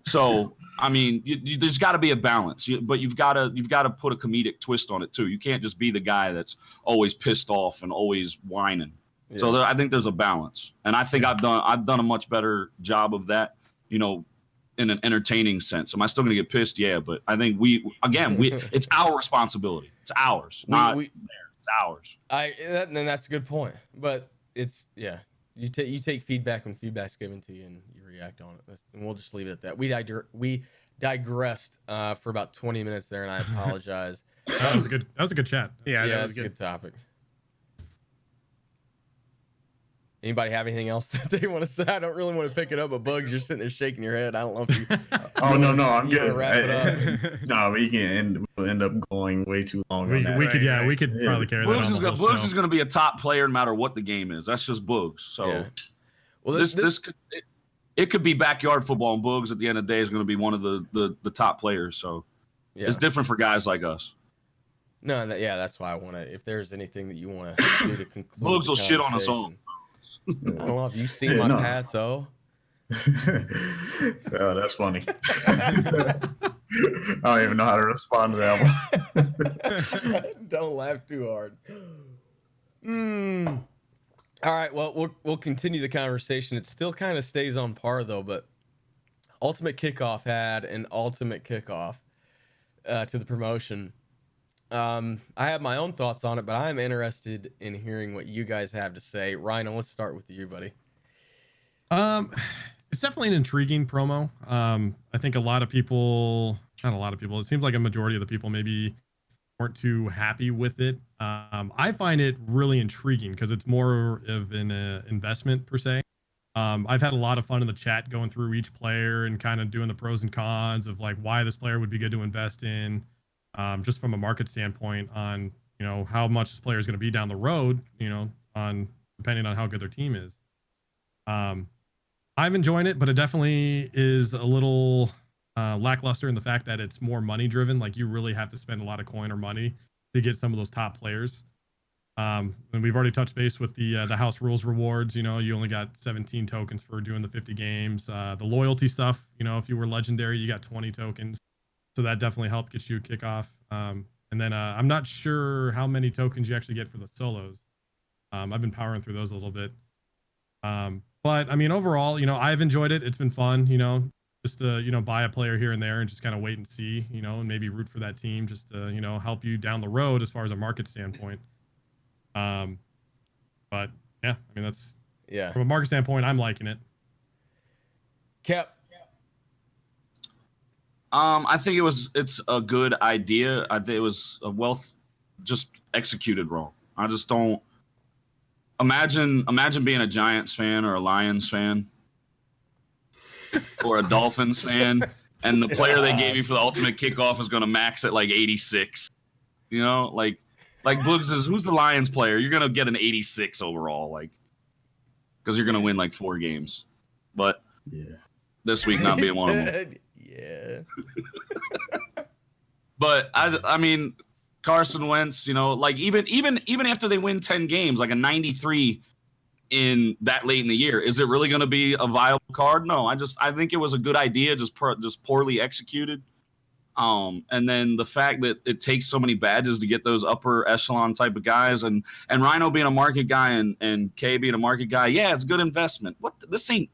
so, I mean, there's got to be a balance, but you've got to put a comedic twist on it too. You can't just be the guy that's always pissed off and always whining. Yeah. So I think there's a balance, and I think I've done a much better job of that, in an entertaining sense. Am I still going to get pissed? Yeah, but I think it's our responsibility. It's ours, not theirs. It's ours. And that's a good point, but it's You take feedback when feedback's given to you, and you react on it. And we'll just leave it at that. We digressed for about 20 minutes there, and I apologize. That was a good chat. Yeah, that was that's a good. good topic. Anybody have anything else that they want to say? I don't really want to pick it up, but Boogz, you're sitting there shaking your head. I don't know if you. Oh no, I'm you wanna good. wrap it up? No, we'll end up going way too long. We on that. could probably carry that on. Boogz is going to be a top player no matter what the game is. That's just Boogz. So, Yeah. Well, it could be backyard football, and Boogz at the end of the day is going to be one of the top players. So, yeah. it's different for guys like us. No, that's why I want to. If there's anything that you want to do to conclude, Bugs will shit on us all. I don't know if you've seen my Pats. Oh, that's funny. I don't even know how to respond to that one. Don't laugh too hard. All right, well, we'll continue the conversation. It still kind of stays on par though, but Ultimate Kickoff had an Ultimate Kickoff to the promotion. I have my own thoughts on it, but I'm interested in hearing what you guys have to say. Rhino, let's start with you, buddy. It's definitely an intriguing promo. I think not a lot of people, it seems like a majority of the people maybe weren't too happy with it. I find it really intriguing because it's more of an investment per se. I've had a lot of fun in the chat going through each player and kind of doing the pros and cons of like why this player would be good to invest in. Just from a market standpoint on, how much this player is going to be down the road, on depending on how good their team is. I've enjoyed it, but it definitely is a little lackluster in the fact that it's more money driven. Like you really have to spend a lot of coin or money to get some of those top players. And we've already touched base with the house rules rewards. You only got 17 tokens for doing the 50 games. The loyalty stuff, if you were legendary, you got 20 tokens. So that definitely helped get you a kickoff. And then I'm not sure how many tokens you actually get for the solos. I've been powering through those a little bit. But I mean, overall, I've enjoyed it. It's been fun, just to, buy a player here and there and just kind of wait and see, and maybe root for that team just to, help you down the road as far as a market standpoint. But yeah, I mean, from a market standpoint, I'm liking it. Keop. I think it's a good idea. I think it was just executed wrong. I just don't imagine being a Giants fan or a Lions fan or a Dolphins fan, and the player they gave you for the Ultimate Kickoff is going to max at like 86. Like Boogz is, who's the Lions player? You're going to get an 86 overall, like, because you're going to win like 4 games. But this week not being one of them. Yeah. But I mean, Carson Wentz, like even after they win 10 games, like a 93 in that late in the year, is it really going to be a viable card? No, I think it was a good idea, just poorly executed. And then the fact that it takes so many badges to get those upper echelon type of guys, and Rhino being a market guy and Kaay being a market guy, yeah, it's a good investment. This ain't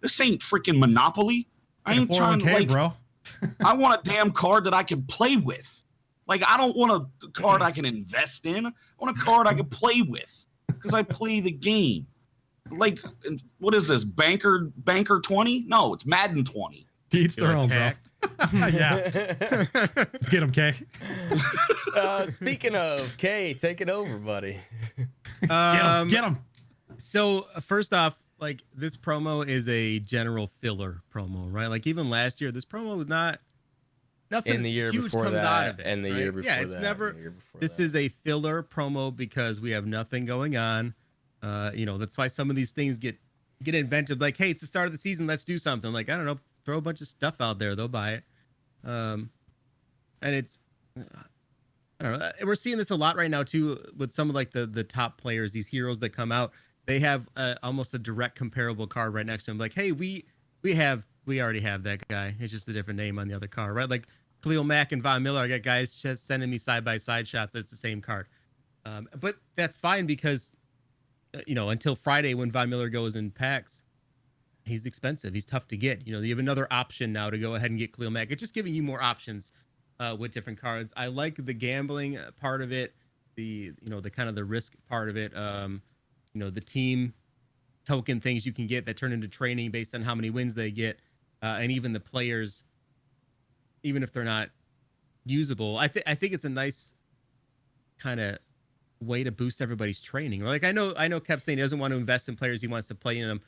freaking Monopoly. I ain't trying to, like, bro. I want a damn card that I can play with. Like, I don't want a card I can invest in. I want a card I can play with because I play the game. Like, what is this? Banker 20? No, it's Madden 20. Each their own, bro. Yeah. Let's get him, Kaay. Speaking of Kaay, take it over, buddy. Get him. So first off, like, this promo is a general filler promo, right? Like, even last year, this promo was nothing in the year huge before comes that, out of it, and the right? year before yeah, it's that, never. and the year before This that. is a filler promo because we have nothing going on. That's why some of these things get invented. Like, hey, it's the start of the season, let's do something. Like, I don't know, throw a bunch of stuff out there, they'll buy it. And it's, I don't know. We're seeing this a lot right now too with some of like the top players, these heroes that come out. They have almost a direct comparable card right next to them. Like, hey, we already have that guy. It's just a different name on the other card, right? Like Khalil Mack and Von Miller. I got guys just sending me side by side shots. That's the same card. But that's fine because, until Friday when Von Miller goes in packs, he's expensive. He's tough to get. You have another option now to go ahead and get Khalil Mack. It's just giving you more options with different cards. I like the gambling part of it. The kind of the risk part of it. The team token things you can get that turn into training based on how many wins they get, and even the players, even if they're not usable. I think it's a nice kind of way to boost everybody's training. Like I know Kept saying he doesn't want to invest in players, he wants to play in them.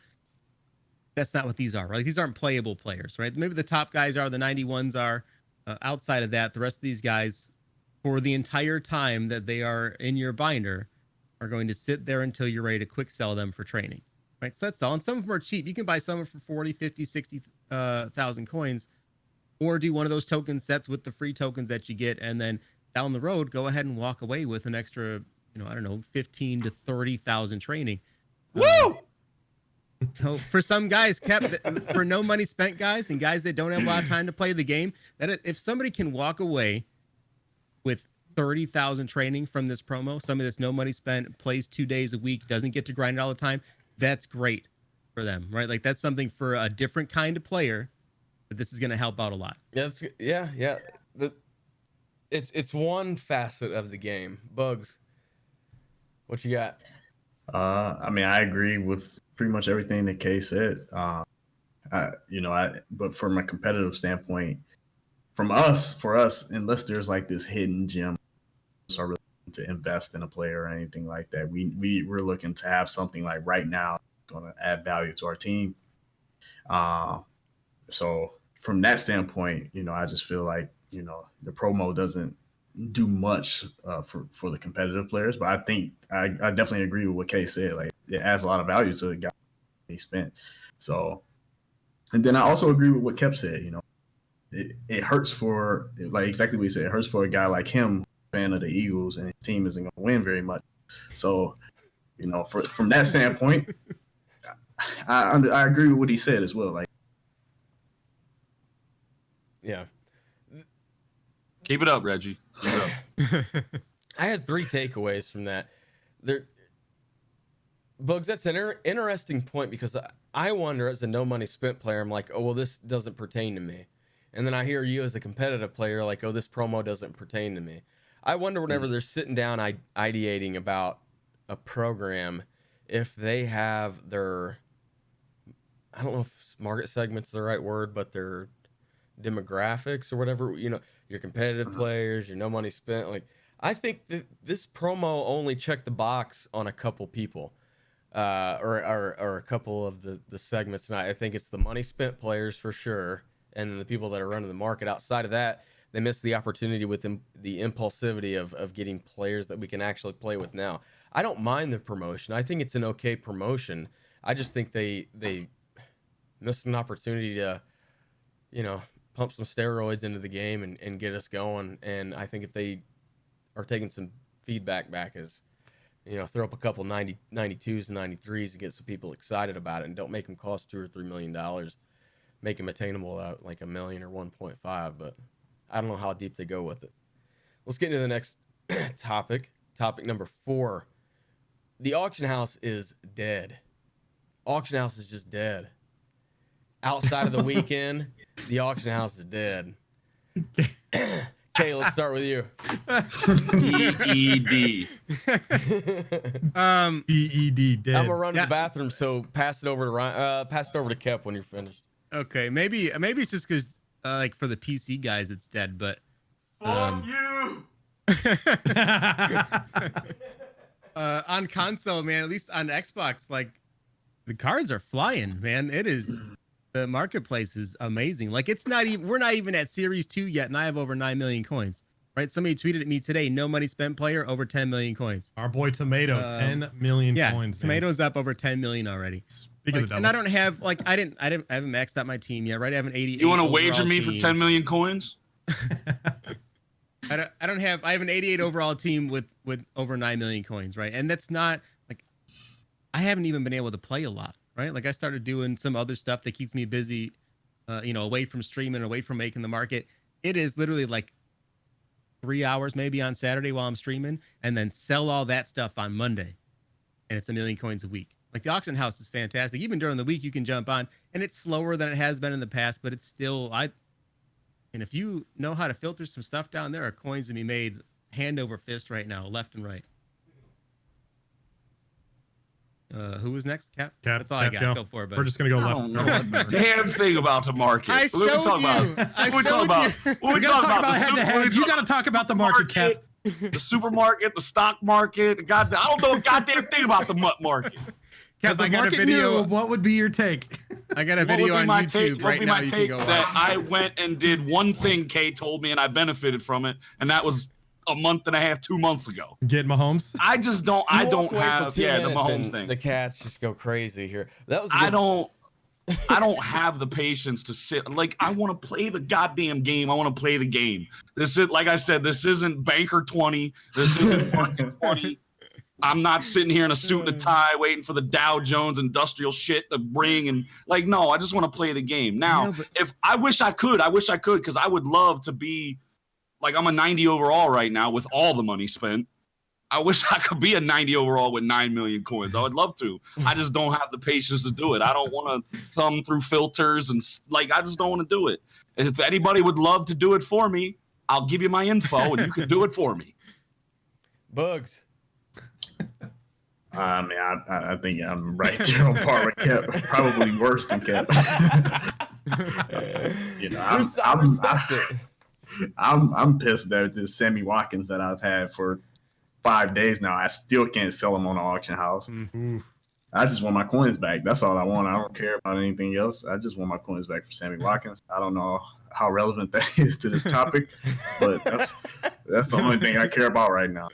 That's not what these are, right? These aren't playable players, right? Maybe the top guys are, the 91s are. Outside of that, the rest of these guys, for the entire time that they are in your binder, are going to sit there until you're ready to quick sell them for training, right? So that's all. And some of them are cheap. You can buy some for 40, 50, 60,000 coins, or do one of those token sets with the free tokens that you get, and then down the road, go ahead and walk away with an extra, I don't know, 15 to 30,000 training. Woo! So for some guys, for no money spent guys and guys that don't have a lot of time to play the game, that if somebody can walk away with 30,000 training from this promo, somebody that's no money spent, plays 2 days a week, doesn't get to grind it all the time, that's great for them, right? Like that's something for a different kind of player, but this is going to help out a lot. Yeah. It's one facet of the game. Boogz, what you got? I mean, I agree with pretty much everything that Kaay said. But from a competitive standpoint, for us, unless there's like this hidden gem, are really to invest in a player or anything like that. We're looking to have something like right now going to add value to our team. So from that standpoint, I just feel like the promo doesn't do much for the competitive players, but I think I definitely agree with what Kaay said. Like it adds a lot of value to the guy he spent. So, and then I also agree with what Kept said. It hurts for, like exactly what he said. It hurts for a guy like him, fan of the Eagles, and his team isn't going to win very much. So, from that standpoint, I agree with what he said as well. Like, Yeah. Keep it up, Reggie. Keep it up. I had 3 takeaways from that. Bugs, that's an interesting point because I wonder, as a no money spent player, I'm like, oh, well, this doesn't pertain to me. And then I hear you as a competitive player, like, oh, this promo doesn't pertain to me. I wonder whenever they're sitting down ideating about a program, if they have their, I don't know if market segment's the right word, but their demographics or whatever, your competitive players, your no money spent. Like, I think that this promo only checked the box on a couple people, or a couple of the segments. And I think it's the money spent players for sure, and then the people that are running the market. Outside of that, they missed the opportunity with the impulsivity of getting players that we can actually play with now. I don't mind the promotion. I think it's an okay promotion. I just think they missed an opportunity to, pump some steroids into the game and get us going. And I think if they are taking some feedback back as, throw up a couple 92s and 93s to get some people excited about it, and don't make them cost $2 or $3 million. Make them attainable at like $1 million or 1.5, but I don't know how deep they go with it. Let's get into the next topic. Topic number 4. The auction house is dead. Auction house is just dead. Outside of the weekend, the auction house is dead. Okay, let's start with you. EED. DED dead. I'm gonna run to the bathroom, so pass it over to Ryan. Pass it over to Keop when you're finished. Okay, maybe it's just because like for the PC guys it's dead, but Fuck you. On console, man, at least on Xbox, like the cards are flying, man. It is, the marketplace is amazing. Like we're not even at Series 2 yet, and I have over 9 million coins. Right? Somebody tweeted at me today, no money spent player, over 10 million coins. Our boy Tomato, 10 million coins. Man. Tomato's up over 10 million already. Speaking of the and I don't have I haven't maxed out my team yet, right? I have an 88. You want to wager me for 10 million coins? I have an 88 overall team with over 9 million coins, right? And that's not like, I haven't even been able to play a lot, right? Like I started doing some other stuff that keeps me busy, away from streaming, away from making the market. It is literally like 3 hours maybe on Saturday while I'm streaming, and then sell all that stuff on Monday, and it's 1 million coins a week. Like the auction house is fantastic. Even during the week, you can jump on, and it's slower than it has been in the past, but it's still, and if you know how to filter some stuff down, there are coins to be made hand over fist right now, left and right. Who was next? Cap. Cap, That's all I Cap, got. go. Go for it, We're buddy. just gonna go I left. don't know a damn thing about the market. I What we showed talking you. about? I What we talking showed about? you. What we We gotta talking talk about? about head to head. You gotta talk about the market, Cap. the supermarket, the stock market. God, I don't know a goddamn thing about the market. Cap, The I got a market video. knew, what would be your take? I got a What would video be on my YouTube take? What would right be now. my You can take go that watch. I went and did one thing Kaay told me and I benefited from it, and that was a month and a half, 2 months ago. Get Mahomes. I just don't. You I walk don't away for have. 2 Yeah, the minutes Mahomes and thing. The cats just go crazy here. That was. I don't have the patience to sit. Like, I want to play the goddamn game. I want to play the game. This is, like I said, this isn't Banker 20. This isn't Market 20. I'm not sitting here in a suit and a tie waiting for the Dow Jones Industrial shit to bring and like, no, I just want to play the game. Now, Yeah, but- if I wish I could because I would love to be like, I'm a 90 overall right now with all the money spent. I wish I could be a 90 overall with 9 million coins. I would love to. I just don't have the patience to do it. I don't want to thumb through filters and like, I just don't want to do it. And if anybody would love to do it for me, I'll give you my info and you can do it for me. Bugs. I mean, I think I'm right there on par with Kep. Probably worse than Kep. You know, I respect it. I'm pissed that this Sammy Watkins that I've had for 5 days now, I still can't sell him on the auction house. Oof. I just want my coins back. That's all I want. I don't care about anything else. I just want my coins back for Sammy Watkins. I don't know how relevant that is to this topic, but that's the only thing I care about right now.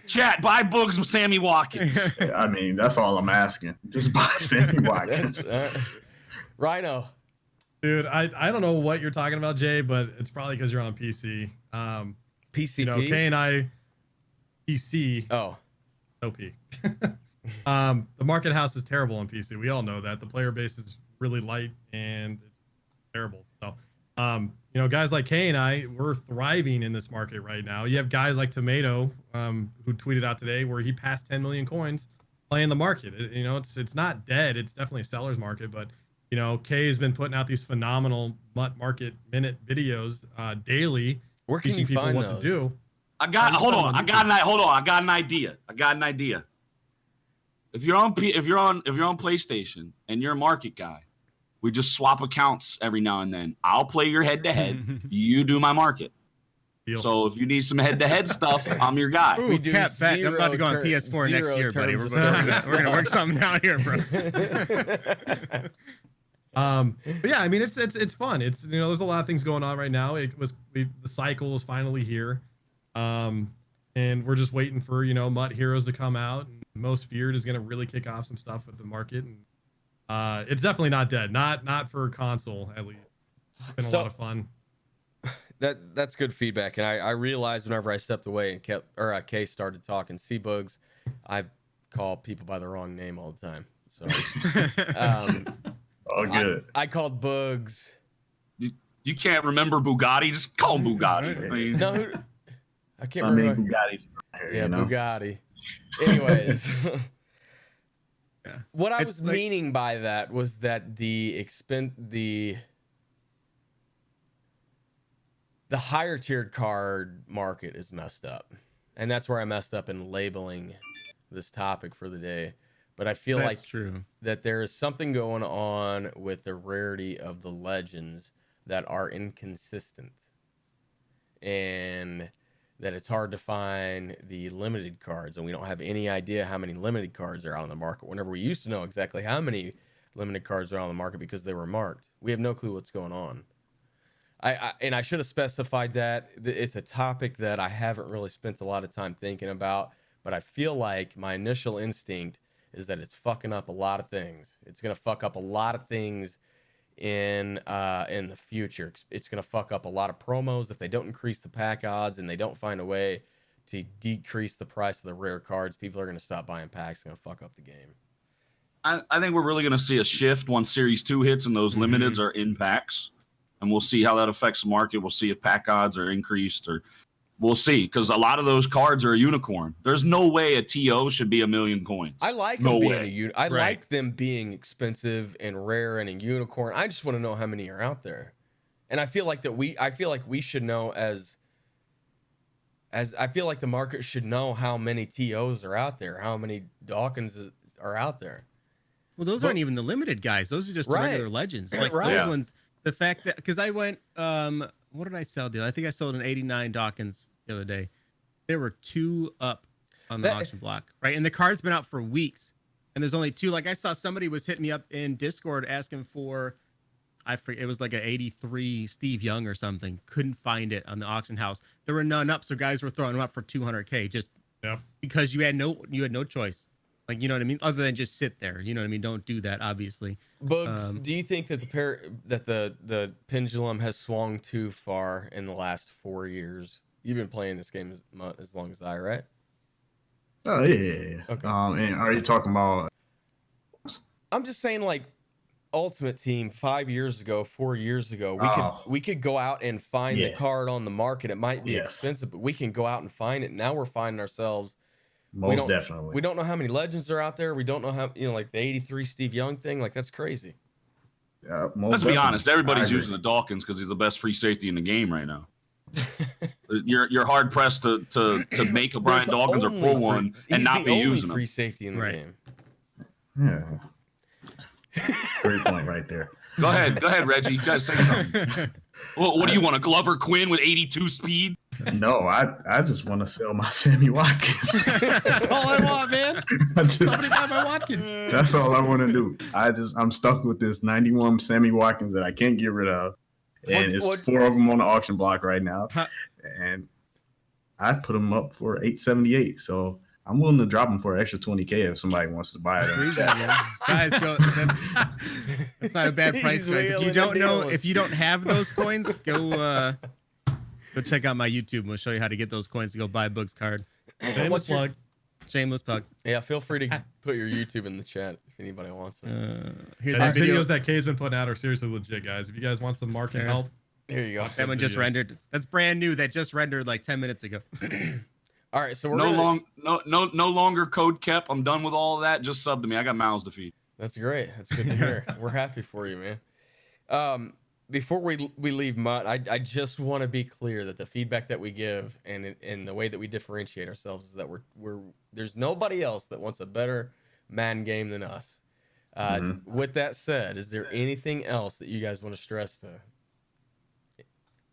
Chat, buy Boogz with Sammy Watkins. I mean, that's all I'm asking. Just buy Sammy Watkins. Rhino. Dude, I don't know what you're talking about, Jay, but it's probably because you're on PC. PCP. You know, Kay and I, PC, Oh. OP. The market house is terrible on PC. We all know that. The player base is really light and it's terrible. So, you know, guys like Kay and I, we're thriving in this market right now. You have guys like Tomato, who tweeted out today where he passed 10 million coins playing the market. You know, it's not dead. It's definitely a seller's market, but you know, Kay has been putting out these phenomenal market minute videos daily, Where can teaching you people find what those? to do. Hold on. I got an idea. If you're on PlayStation and you're a market guy, we just swap accounts every now and then. I'll play your head to head. You do my market. Deal. So if you need some head to head stuff, I'm your guy. Ooh, We do Cap, bet. I'm about to go on zero PS4 next year, buddy. terms We're of service. gonna work something out here, bro. But yeah, I mean, it's fun. It's, you know, there's a lot of things going on right now. The cycle is finally here, and we're just waiting for, you know, MUT Heroes to come out. And Most Feared is gonna really kick off some stuff with the market, and it's definitely not dead. Not for console at least. It's been a lot of fun. That's good feedback, and I realized whenever I stepped away and Kay started talking, Bugs, I call people by the wrong name all the time. So Oh, good. I called Bugs. You can't remember Bugatti? Just call him Bugatti. I mean, No, I can't Not many remember. Bugattis around here, Yeah, you know? Bugatti. Anyways, Yeah. what I It's was like- meaning by that was that the higher tiered card market is messed up, and that's where I messed up in labeling this topic for the day. But I feel That's like true. that there is something going on with the rarity of the legends that are inconsistent, and that it's hard to find the limited cards, and we don't have any idea how many limited cards are out on the market. Whenever we used to know exactly how many limited cards are on the market because they were marked, we have no clue what's going on. I should have specified that it's a topic that I haven't really spent a lot of time thinking about, but I feel like my initial instinct is that it's fucking up a lot of things. It's gonna fuck up a lot of things in the future. It's gonna fuck up a lot of promos if they don't increase the pack odds and they don't find a way to decrease the price of the rare cards. People are gonna stop buying packs. It's gonna fuck up the game. I think we're really going to see a shift once Series 2 hits and those limiteds are in packs. And we'll see how that affects the market. We'll see if pack odds are increased, or we'll see. Because a lot of those cards are a unicorn. There's no way a TO should be 1,000,000 coins. I like No them being way. I Right. like them being expensive and rare and a unicorn. I just want to know how many are out there. And I feel like we should know as I feel like the market should know how many TOs are out there, how many Dawkins are out there. Well, those aren't even the limited guys. Those are just the Right. regular legends. Like Right. those Yeah. ones, the fact that because I went, what did I sell? I think I sold an 89 Dawkins the other day. There were 2 up on the auction block, right? And the card's been out for weeks, and there's only 2. Like I saw somebody was hitting me up in Discord asking for, I forget, it was like an 83 Steve Young or something. Couldn't find it on the auction house. There were none up, so guys were throwing them up for 200K just because you had no choice. Like, you know what I mean? Other than just sit there, you know what I mean? Don't do that, obviously. Boogz, do you think that the pendulum has swung too far in the last 4 years? You've been playing this game as long as I, right? Oh yeah. Okay. And are you talking about? I'm just saying, like, Ultimate Team 5 years ago, 4 years ago, we could go out and find the card on the market. It might be expensive, but we can go out and find it. Now we're finding ourselves. Most definitely. We don't know how many legends are out there. We don't know how, like the 83 Steve Young thing. Like, that's crazy. Let's be honest. Everybody's using the Dawkins because he's the best free safety in the game right now. You're hard pressed to make a Brian Dawkins or pull one and not be using him. Free safety in the game. Yeah. Great point right there. Go ahead, Reggie. You guys say something. Well, what do you want? A Glover Quinn with 82 speed? No, I just want to sell my Sammy Watkins. That's all I want, man. Somebody buy my Watkins. That's all I want to do. I'm stuck with this 91 Sammy Watkins that I can't get rid of, and it's 4 of them on the auction block right now, and I put them up for 878. So I'm willing to drop them for an extra 20K if somebody wants to buy it. Guys, that's not a bad price. Guys. If you don't have those coins, go check out my YouTube. We'll show you how to get those coins to go buy Boogz card. Shameless plug. Shameless plug. Yeah, feel free to put your YouTube in the chat if anybody wants it. These videos that Kay's been putting out are seriously legit, guys. If you guys want some market help, here you go. That one just rendered. That's brand new. That just rendered like 10 minutes ago. All right, so we're no longer code Keop. I'm done with all of that. Just sub to me. I got mouths to feed. That's great. That's good to hear. We're happy for you, man. Before we leave Mutt, I just want to be clear that the feedback that we give and the way that we differentiate ourselves is that we're there's nobody else that wants a better Madden game than us. With that said, is there anything else that you guys want to stress to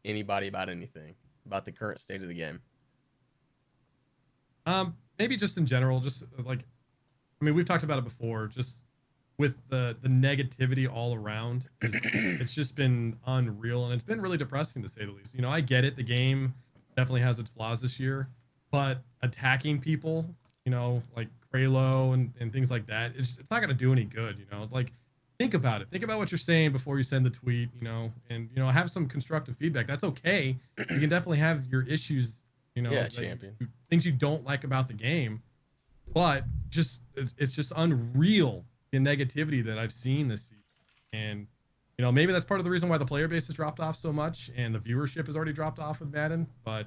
anybody about anything about the current state of the game? Maybe just in general, just like, I mean, we've talked about it before, just with the negativity all around, it's just been unreal, and it's been really depressing to say the least. You know, I get it. The game definitely has its flaws this year, but attacking people, you know, like Kralo and things like that, it's not going to do any good, you know? Like, think about it. Think about what you're saying before you send the tweet, you know, and, you know, have some constructive feedback. That's okay. You can definitely have your issues, you know, champion. Things you don't like about the game, but it's just unreal, the negativity that I've seen this season. And, you know, maybe that's part of the reason why the player base has dropped off so much and the viewership has already dropped off with Madden. But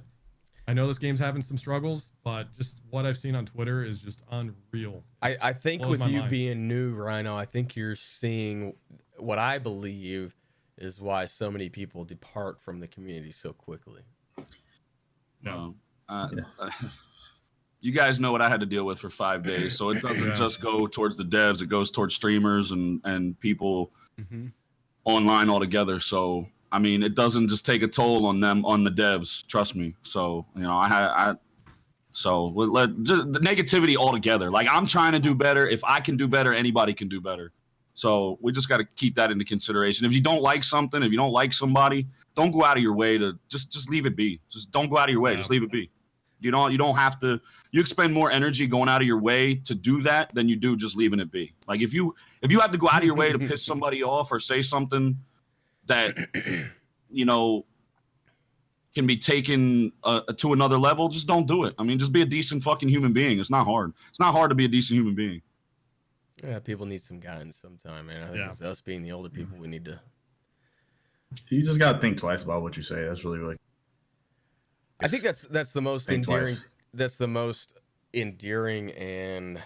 I know this game's having some struggles, but just what I've seen on Twitter is just unreal. I think with you being new, Rhino, I think you're seeing what I believe is why so many people depart from the community so quickly. No. You guys know what I had to deal with for 5 days, so it doesn't just go towards the devs; it goes towards streamers and people online altogether. So I mean, it doesn't just take a toll on them, on the devs. Trust me. So you know, so just the negativity altogether. Like, I'm trying to do better. If I can do better, anybody can do better. So we just got to keep that into consideration. If you don't like something, if you don't like somebody, don't go out of your way to just leave it be. Just don't go out of your way. Just leave it be. You don't have to. You expend more energy going out of your way to do that than you do just leaving it be. Like, if you have to go out of your way to piss somebody off or say something that you know can be taken to another level, just don't do it. I mean, just be a decent fucking human being. It's not hard. It's not hard to be a decent human being. Yeah, people need some guidance sometime, man. I think it's us being the older people. We need to. You just gotta think twice about what you say. That's really. I think that's the most Think endearing. twice. That's the most endearing and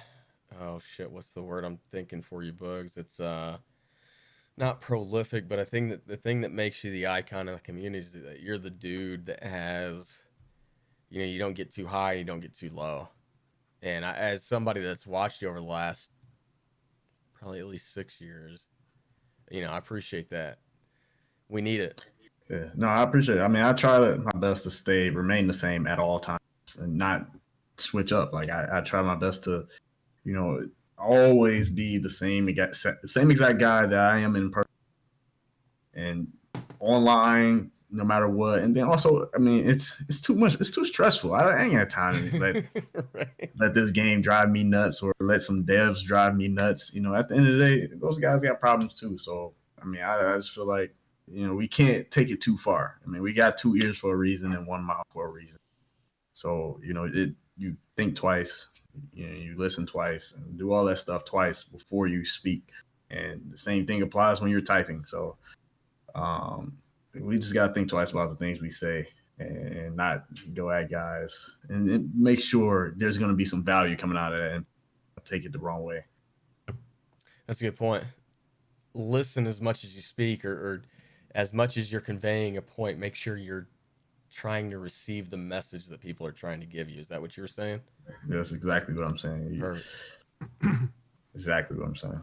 oh shit, what's the word I'm thinking for you, Boogz? It's not prolific, but I think that the thing that makes you the icon of the community is that you're the dude that has, you know, you don't get too high, you don't get too low. And as somebody that's watched you over the last probably at least 6 years. I appreciate that. We need it. Yeah, no, I appreciate it. I mean, I try my best to remain the same at all times and not switch up. Like I try my best to, always be the same exact guy that I am in person and online, no matter what. And then also, I mean, it's too much. It's too stressful. I ain't got time to let this game drive me nuts or let some devs drive me nuts. At the end of the day, those guys got problems too. So, I mean, I just feel like, we can't take it too far. I mean, we got 2 ears for a reason and 1 mouth for a reason. So, you think twice, you listen twice and do all that stuff twice before you speak. And the same thing applies when you're typing. So, we just got to think twice about the things we say and not go at guys and make sure there's going to be some value coming out of it and take it the wrong way. That's a good point. Listen as much as you speak or as much as you're conveying a point, make sure you're trying to receive the message that people are trying to give you. Is that what you're saying? That's exactly what I'm saying. Exactly what I'm saying.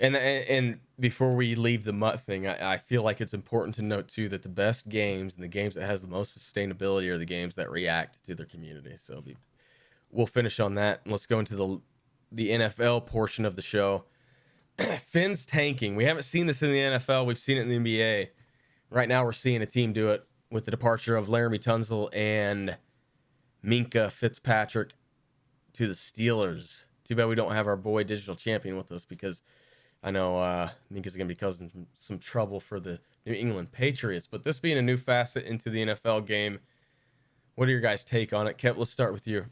And before we leave the MUT thing, I feel like it's important to note too that the best games and the games that has the most sustainability are the games that react to their community. So we'll finish on that. And let's go into the NFL portion of the show. Finn's tanking. We haven't seen this in the NFL. We've seen it in the NBA. Right now, we're seeing a team do it with the departure of Laramie Tunsil and Minka Fitzpatrick to the Steelers. Too bad we don't have our boy Digital Champion with us because I know Minka's going to be causing some trouble for the New England Patriots. But this being a new facet into the NFL game, what are your guys' take on it? Kev, let's start with you.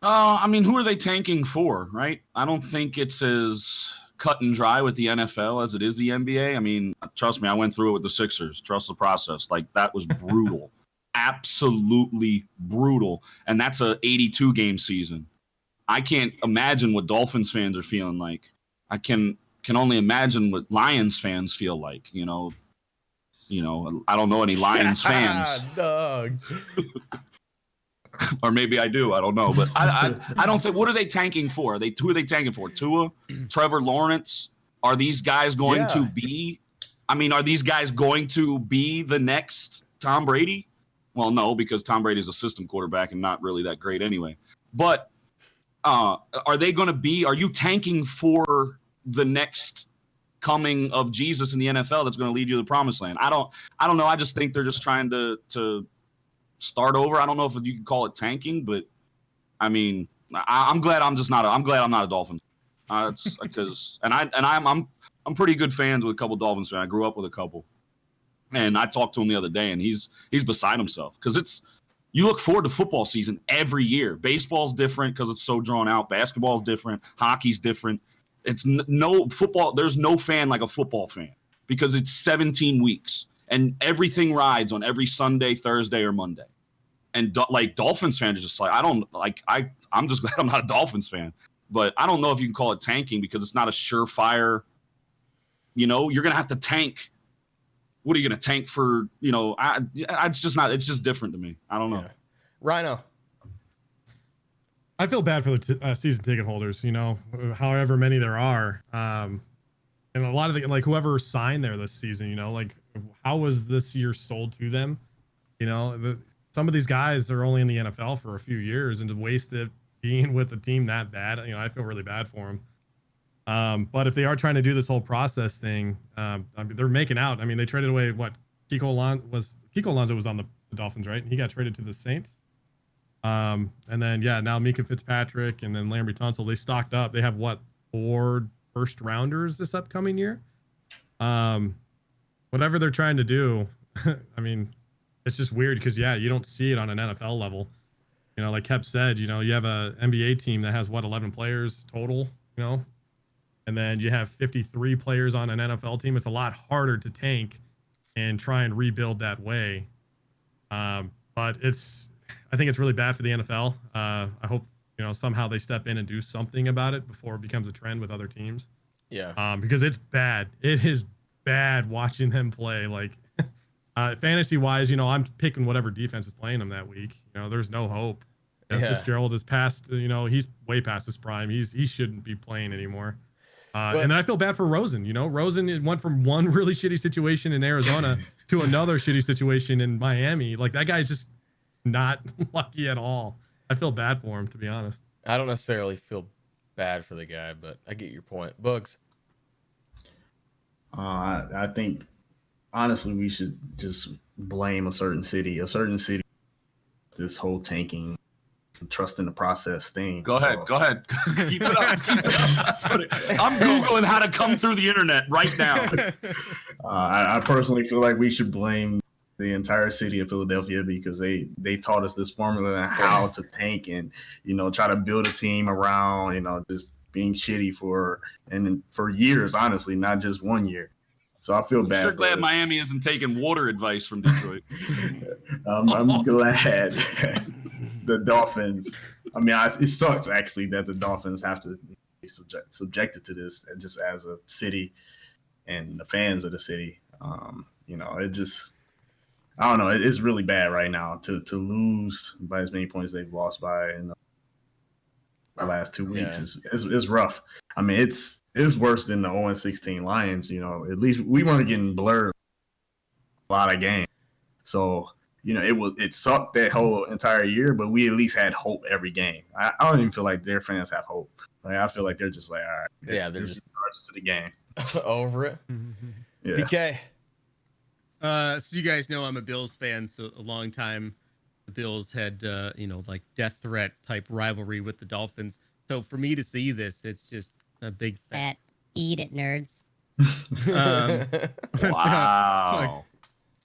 I mean, who are they tanking for, right? I don't think it's as cut and dry with the NFL as it is the NBA. I mean, trust me, I went through it with the Sixers. Trust the process. Like, that was brutal. Absolutely brutal. And that's a 82-game season. I can't imagine what Dolphins fans are feeling like. I can only imagine what Lions fans feel like, I don't know any Lions fans. Doug. Or maybe I do. I don't know. But I don't think. What are they tanking for? Who are they tanking for? Tua? Trevor Lawrence? Are these guys going to be? I mean, are these guys going to be the next Tom Brady? Well, no, because Tom Brady's a system quarterback and not really that great anyway. But are they going to be? Are you tanking for the next coming of Jesus in the NFL that's going to lead you to the promised land? I don't know. I just think they're just trying to start over. I don't know if you can call it tanking, but I mean, I'm glad I'm not a Dolphins. It's because I'm pretty good fans with a couple Dolphins fans. I grew up with a couple, and I talked to him the other day, and he's beside himself because you look forward to football season every year. Baseball's different because it's so drawn out. Basketball's different. Hockey's different. It's no football. There's no fan like a football fan because it's 17 weeks. And everything rides on every Sunday, Thursday, or Monday. And Dolphins fans are just like, I'm just glad I'm not a Dolphins fan. But I don't know if you can call it tanking because it's not a surefire, you're going to have to tank. What are you going to tank for? It's just different to me. I don't know. Yeah. Rhino. I feel bad for the season ticket holders, however many there are. And a lot of whoever signed there this season, how was this year sold to them? Some of these guys are only in the NFL for a few years, and to waste it being with a team that bad, I feel really bad for them. But if they are trying to do this whole process thing, they're making out. I mean, they traded away Kiko Alonso was on the Dolphins, right? He got traded to the Saints. And then now Minka Fitzpatrick and then Laramie Tunsil, they stocked up. They have 4 first rounders this upcoming year. Whatever they're trying to do, I mean, it's just weird because you don't see it on an NFL level. Like Kepp said, you have a NBA team that has 11 players total, and then you have 53 players on an NFL team. It's a lot harder to tank and try and rebuild that way. But I think it's really bad for the NFL. I hope somehow they step in and do something about it before it becomes a trend with other teams. Yeah. Because it's bad. It is bad watching them play. Fantasy wise, I'm picking whatever defense is playing them that week. There's no hope. Yeah. Fitzgerald is past, he's way past his prime. He shouldn't be playing anymore. But- And then I feel bad for Rosen. Rosen went from one really shitty situation in Arizona to another shitty situation in Miami. Like, that guy's just not lucky at all. I feel bad for him, to be honest. I don't necessarily feel bad for the guy, but I get your point. Boogz. I think honestly we should just blame a certain city. This whole tanking, trusting the process thing. Go ahead. Keep it up. I'm Googling how to come through the internet right now. I personally feel like we should blame the entire city of Philadelphia because they taught us this formula on how to tank and try to build a team around just being shitty for years, honestly, not just 1 year. So I feel bad. Sure glad Miami isn't taking water advice from Detroit. I'm glad the Dolphins. I mean, it sucks actually that the Dolphins have to be subjected to this, just as a city and the fans of the city. It just, I don't know. It's really bad right now to lose by as many points they've lost by in the last 2 weeks. Yeah. It's rough. I mean, it's worse than the 0-16 Lions. At least we weren't getting blurred a lot of games. So it sucked that whole entire year, but we at least had hope every game. I don't even feel like their fans have hope. Like, I feel like they're just like, all right, Yeah, they're just to the game. over it. Yeah. PK. So you guys know I'm a Bills fan. So a long time, the Bills had like death threat type rivalry with the Dolphins. So for me to see this, it's just a big Fat. Eat it, nerds. Wow.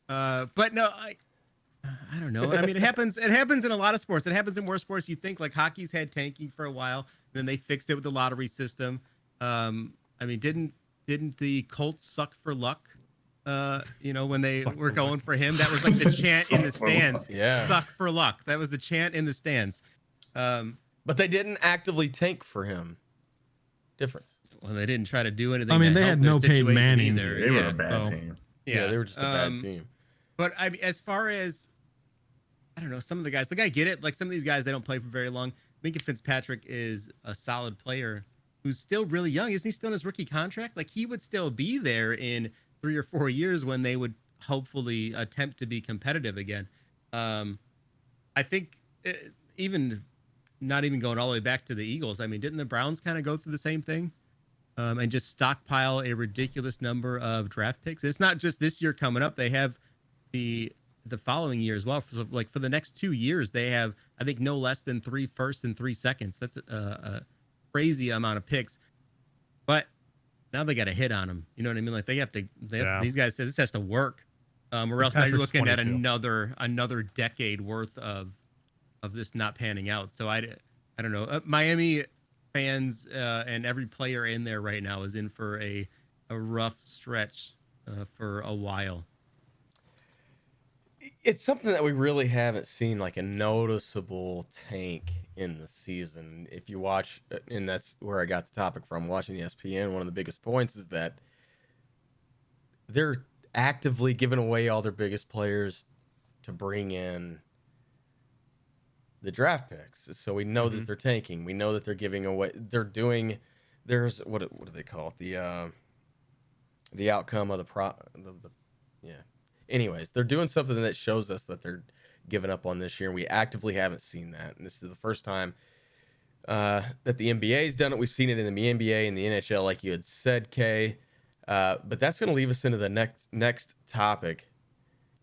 But no, I don't know. I mean, it happens in a lot of sports. It happens in more sports. You think like hockey's had tanking for a while, then they fixed it with the lottery system. I mean, didn't the Colts suck for luck? When they were going for him, that was like the chant in the stands. Yeah. Suck for luck. That was the chant in the stands. But they didn't actively tank for him. Difference. Well, they didn't try to do anything. I mean, to they help had their no Peyton situation Manning. either. They were Yeah. a bad So- team. Yeah, they were just a bad team. But I mean, as far as I don't know, some of the guys, like I get it. Like some of these guys, they don't play for very long. Minka Fitzpatrick is a solid player who's still really young. Isn't he still in his rookie contract? Like he would still be there in 3 or 4 years when they would hopefully attempt to be competitive again. I think even not even going all the way back to the Eagles. I mean, didn't the Browns kind of go through the same thing and just stockpile a ridiculous number of draft picks? It's not just this year coming up. They have the following year as well. So like for the next 2 years, they have, I think, no less than 3 firsts and 3 seconds. That's a crazy amount of picks. But now they got a hit on them. You know what I mean? Like they have to. These guys say this has to work, or else now you're looking at another decade worth of this not panning out. So I don't know. Miami fans and every player in there right now is in for a rough stretch for a while. It's something that we really haven't seen, like a noticeable tank in the season. If you watch, and that's where I got the topic from, watching ESPN, one of the biggest points is that they're actively giving away all their biggest players to bring in the draft picks. So we know that they're tanking. We know that they're giving away, there's, what do they call it? The outcome of yeah. Anyways, they're doing something that shows us that they're giving up on this year, and we actively haven't seen that. And this is the first time that the NBA's done it. We've seen it in the NBA and the NHL, like you had said, Kay. But that's going to leave us into the next topic,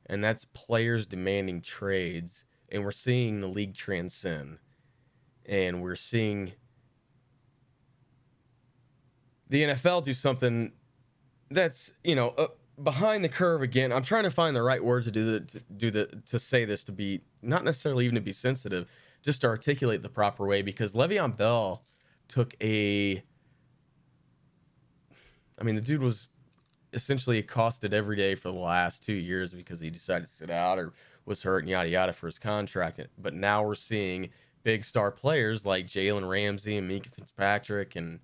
and that's players demanding trades. And we're seeing the league transcend, and we're seeing the NFL do something that's, behind the curve again. I'm trying to find the right words to say this, to be not necessarily even to be sensitive, just to articulate the proper way, because Le'Veon Bell took the dude was essentially accosted every day for the last 2 years because he decided to sit out or was hurt and yada yada for his contract. But now we're seeing big star players like Jalen Ramsey and Minka Fitzpatrick and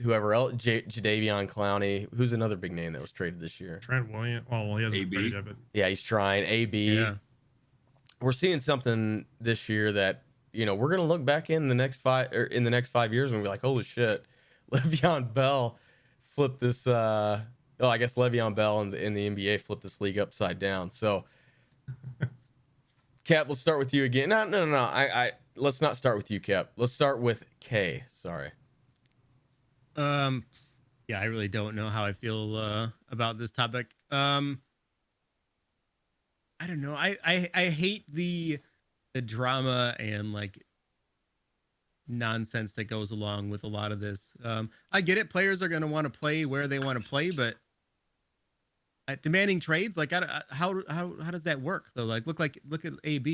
whoever else, Jadeveon Clowney, who's another big name that was traded this year. Trent Williams. Well, he hasn't been traded yet, but Yeah, he's trying. AB. we're seeing something this year that, you know, we're gonna look back in the next 5 years and be like, holy shit, Le'Veon Bell flipped this. I guess Le'Veon Bell in the NBA flipped this league upside down. So, Cap, let's start with you again. No. Let's not start with you, Cap. Let's start with Kaay. Sorry. Yeah, I really don't know how I feel about this topic. I don't know. I hate the drama and like nonsense that goes along with a lot of this. I get it. Players are going to want to play where they want to play, but demanding trades, like, how does that work though? Like, look at AB.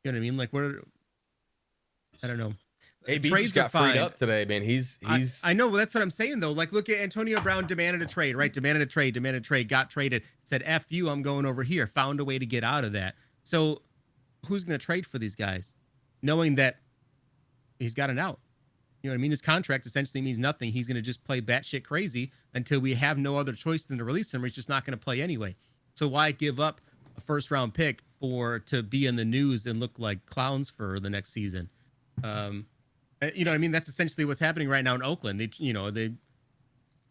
You know what I mean? Like, I don't know. AB Trades just got freed up today, man. He's. I know, but that's what I'm saying though. Like, look at Antonio Brown demanded a trade, right? Demanded a trade, got traded, said F you, I'm going over here, found a way to get out of that. So who's going to trade for these guys? Knowing that he's got an out. You know what I mean? His contract essentially means nothing. He's going to just play batshit crazy until we have no other choice than to release him, or he's just not going to play anyway. So why give up a first round pick to be in the news and look like clowns for the next season? You know what I mean? That's essentially what's happening right now in Oakland. They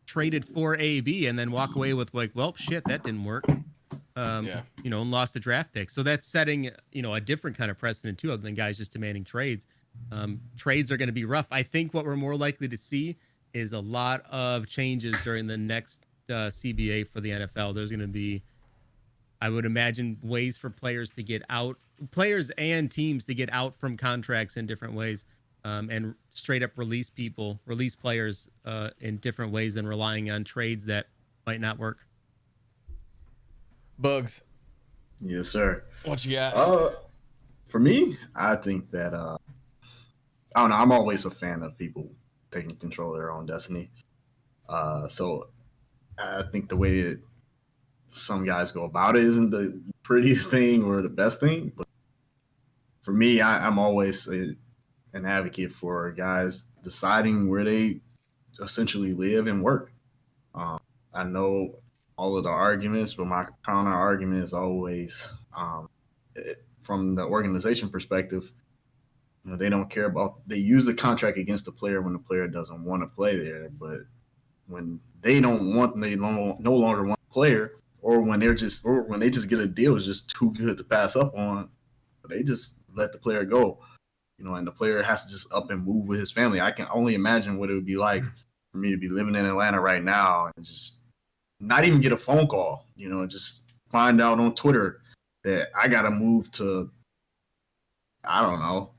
traded for AB and then walk away with like, well, shit, that didn't work. And lost a draft pick. So that's setting, a different kind of precedent too, other than guys just demanding trades. Trades are going to be rough. I think what we're more likely to see is a lot of changes during the next CBA for the NFL. There's going to be, I would imagine, ways for players and teams to get out from contracts in different ways. And straight up release players in different ways than relying on trades that might not work. Boogz. Yes, sir. What you got? For me, I think that I don't know. I'm always a fan of people taking control of their own destiny. So I think the way that some guys go about it isn't the prettiest thing or the best thing. But for me, I'm always an advocate for guys deciding where they essentially live and work. I know all of the arguments, but my counter argument is always from the organization perspective. They don't care they use the contract against the player when the player doesn't want to play there, but when they no longer want the player, or when they just get a deal that's just too good to pass up on, they just let the player go. And the player has to just up and move with his family. I can only imagine what it would be like for me to be living in Atlanta right now and just not even get a phone call, just find out on Twitter that I got to move to, I don't know,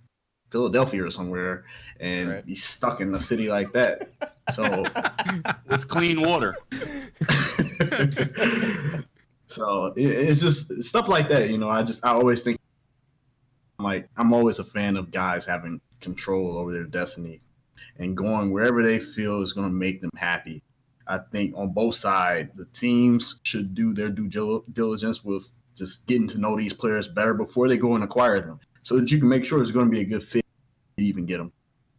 Philadelphia or somewhere and be stuck in a city like that. So with clean water. So it's just stuff like that. I always think, I'm always a fan of guys having control over their destiny and going wherever they feel is going to make them happy. I think on both sides, the teams should do their due diligence with just getting to know these players better before they go and acquire them, so that you can make sure it's going to be a good fit to even get them.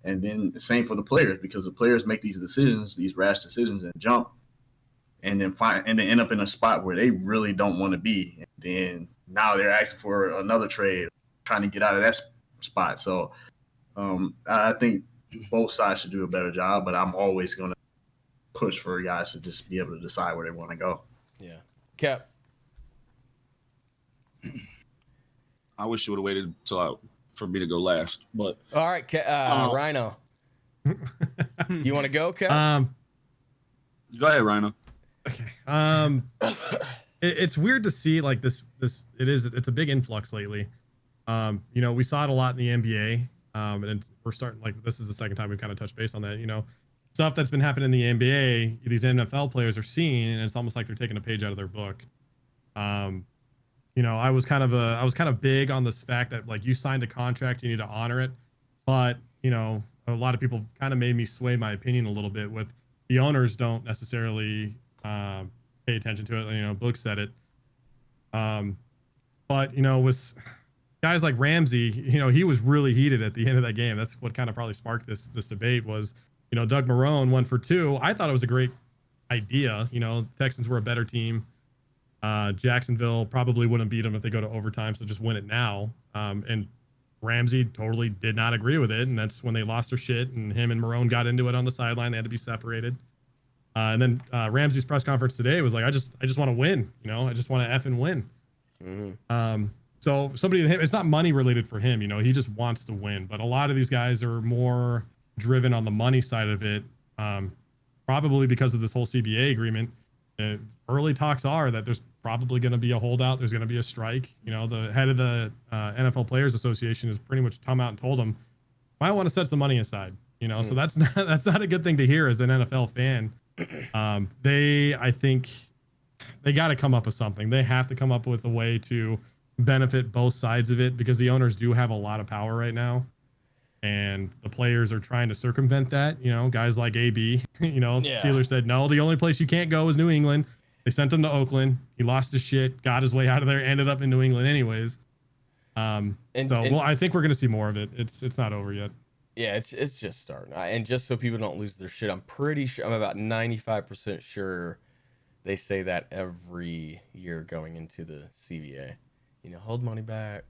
And then the same for the players, because the players make these rash decisions, and jump, and then end up in a spot where they really don't want to be. And then now they're asking for another trade, trying to get out of that spot. So I think both sides should do a better job, but I'm always going to push for guys to just be able to decide where they want to go. Yeah. Cap. I wish you would have waited for me to go last, but all right, Rhino. You want to go, Cap? Go ahead, Rhino. Okay. It's weird to see like this. It's a big influx lately. We saw it a lot in the NBA. And we're starting, like, this is the second time we've kind of touched base on that. Stuff that's been happening in the NBA, these NFL players are seeing, and it's almost like they're taking a page out of their book. I was kind of big on this fact that, like, you signed a contract, you need to honor it. But a lot of people kind of made me sway my opinion a little bit with the owners don't necessarily pay attention to it. Boogz said it. But with guys like Ramsey, he was really heated at the end of that game. That's what kind of probably sparked this debate was, Doug Marrone 1 for 2. I thought it was a great idea. Texans were a better team. Jacksonville probably wouldn't beat them if they go to overtime, so just win it now. And Ramsey totally did not agree with it, and that's when they lost their shit, and him and Marone got into it on the sideline. They had to be separated. And then Ramsey's press conference today was like, I just want to win, I just want to effing win. Mm-hmm. So it's not money related for him, he just wants to win. But a lot of these guys are more driven on the money side of it, probably because of this whole CBA agreement. Early talks are that there's probably going to be a holdout. There's going to be a strike. The head of the NFL Players Association has pretty much come out and told them, I want to set some money aside. So that's not a good thing to hear as an NFL fan. I think they got to come up with something. They have to come up with a way to benefit both sides of it, because the owners do have a lot of power right now, and the players are trying to circumvent that. Guys like AB, Steelers said, no, the only place you can't go is New England. They sent him to Oakland. He lost his shit, got his way out of there, ended up in New England anyways. I think we're going to see more of it. It's not over yet. Yeah, it's just starting. And just so people don't lose their shit, I'm pretty sure, I'm about 95% sure they say that every year going into the CBA. Hold money back.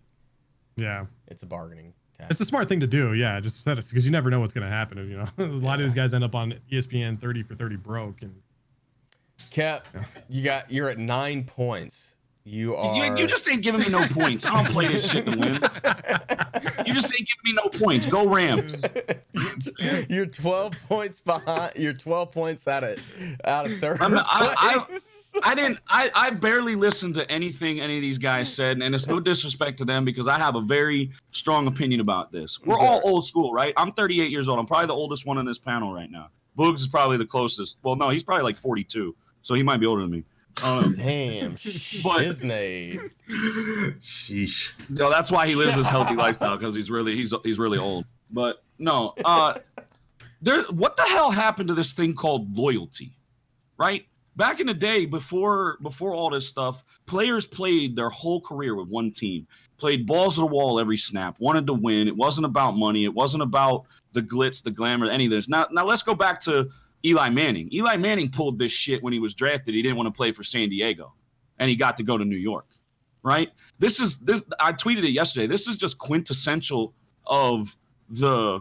Yeah. It's a bargaining tactic. It's a smart thing to do. Yeah, just set it, because you never know what's going to happen. A lot of these guys end up on ESPN 30 for 30 broke. And Keop, you're at 9 points. You just ain't giving me no points. I don't play this shit to win. You just ain't giving me no points. Go Rams. You're 12 points behind. You're 12 points out of third. I barely listened to anything any of these guys said, and it's no disrespect to them because I have a very strong opinion about this. We're all old school, right? I'm 38 years old. I'm probably the oldest one on this panel right now. Boogz is probably the closest. Well, no, he's probably like 42, so he might be older than me. Damn, Sheesh. No, that's why he lives this healthy lifestyle, because he's really old. But no, what the hell happened to this thing called loyalty, right? Back in the day, before all this stuff, players played their whole career with one team, played balls to the wall every snap, wanted to win. It wasn't about money. It wasn't about the glitz, the glamour, any of this. Now let's go back to Eli Manning. Eli Manning pulled this shit when he was drafted. He didn't want to play for San Diego, and he got to go to New York, right? This. I tweeted it yesterday. This is just quintessential of the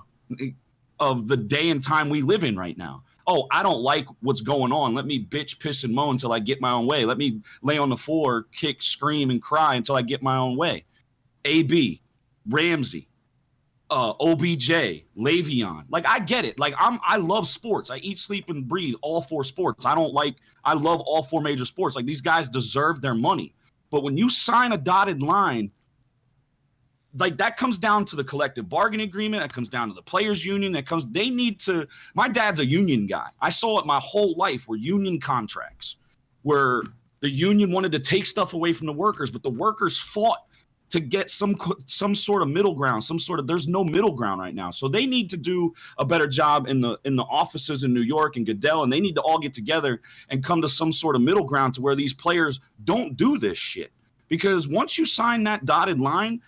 day and time we live in right now. Oh, I don't like what's going on. Let me bitch, piss, and moan until I get my own way. Let me lay on the floor, kick, scream, and cry until I get my own way. AB, Ramsey, OBJ, Le'Veon. Like, I get it. Like, I love sports. I eat, sleep, and breathe all four sports. I love all four major sports. Like, these guys deserve their money. But when you sign a dotted line, like, that comes down to the collective bargaining agreement. That comes down to the players union. My dad's a union guy. I saw it my whole life, where union contracts, where the union wanted to take stuff away from the workers, but the workers fought to get some sort of middle ground, there's no middle ground right now. So they need to do a better job in the offices in New York and Goodell, and they need to all get together and come to some sort of middle ground to where these players don't do this shit. Because once you sign that dotted line,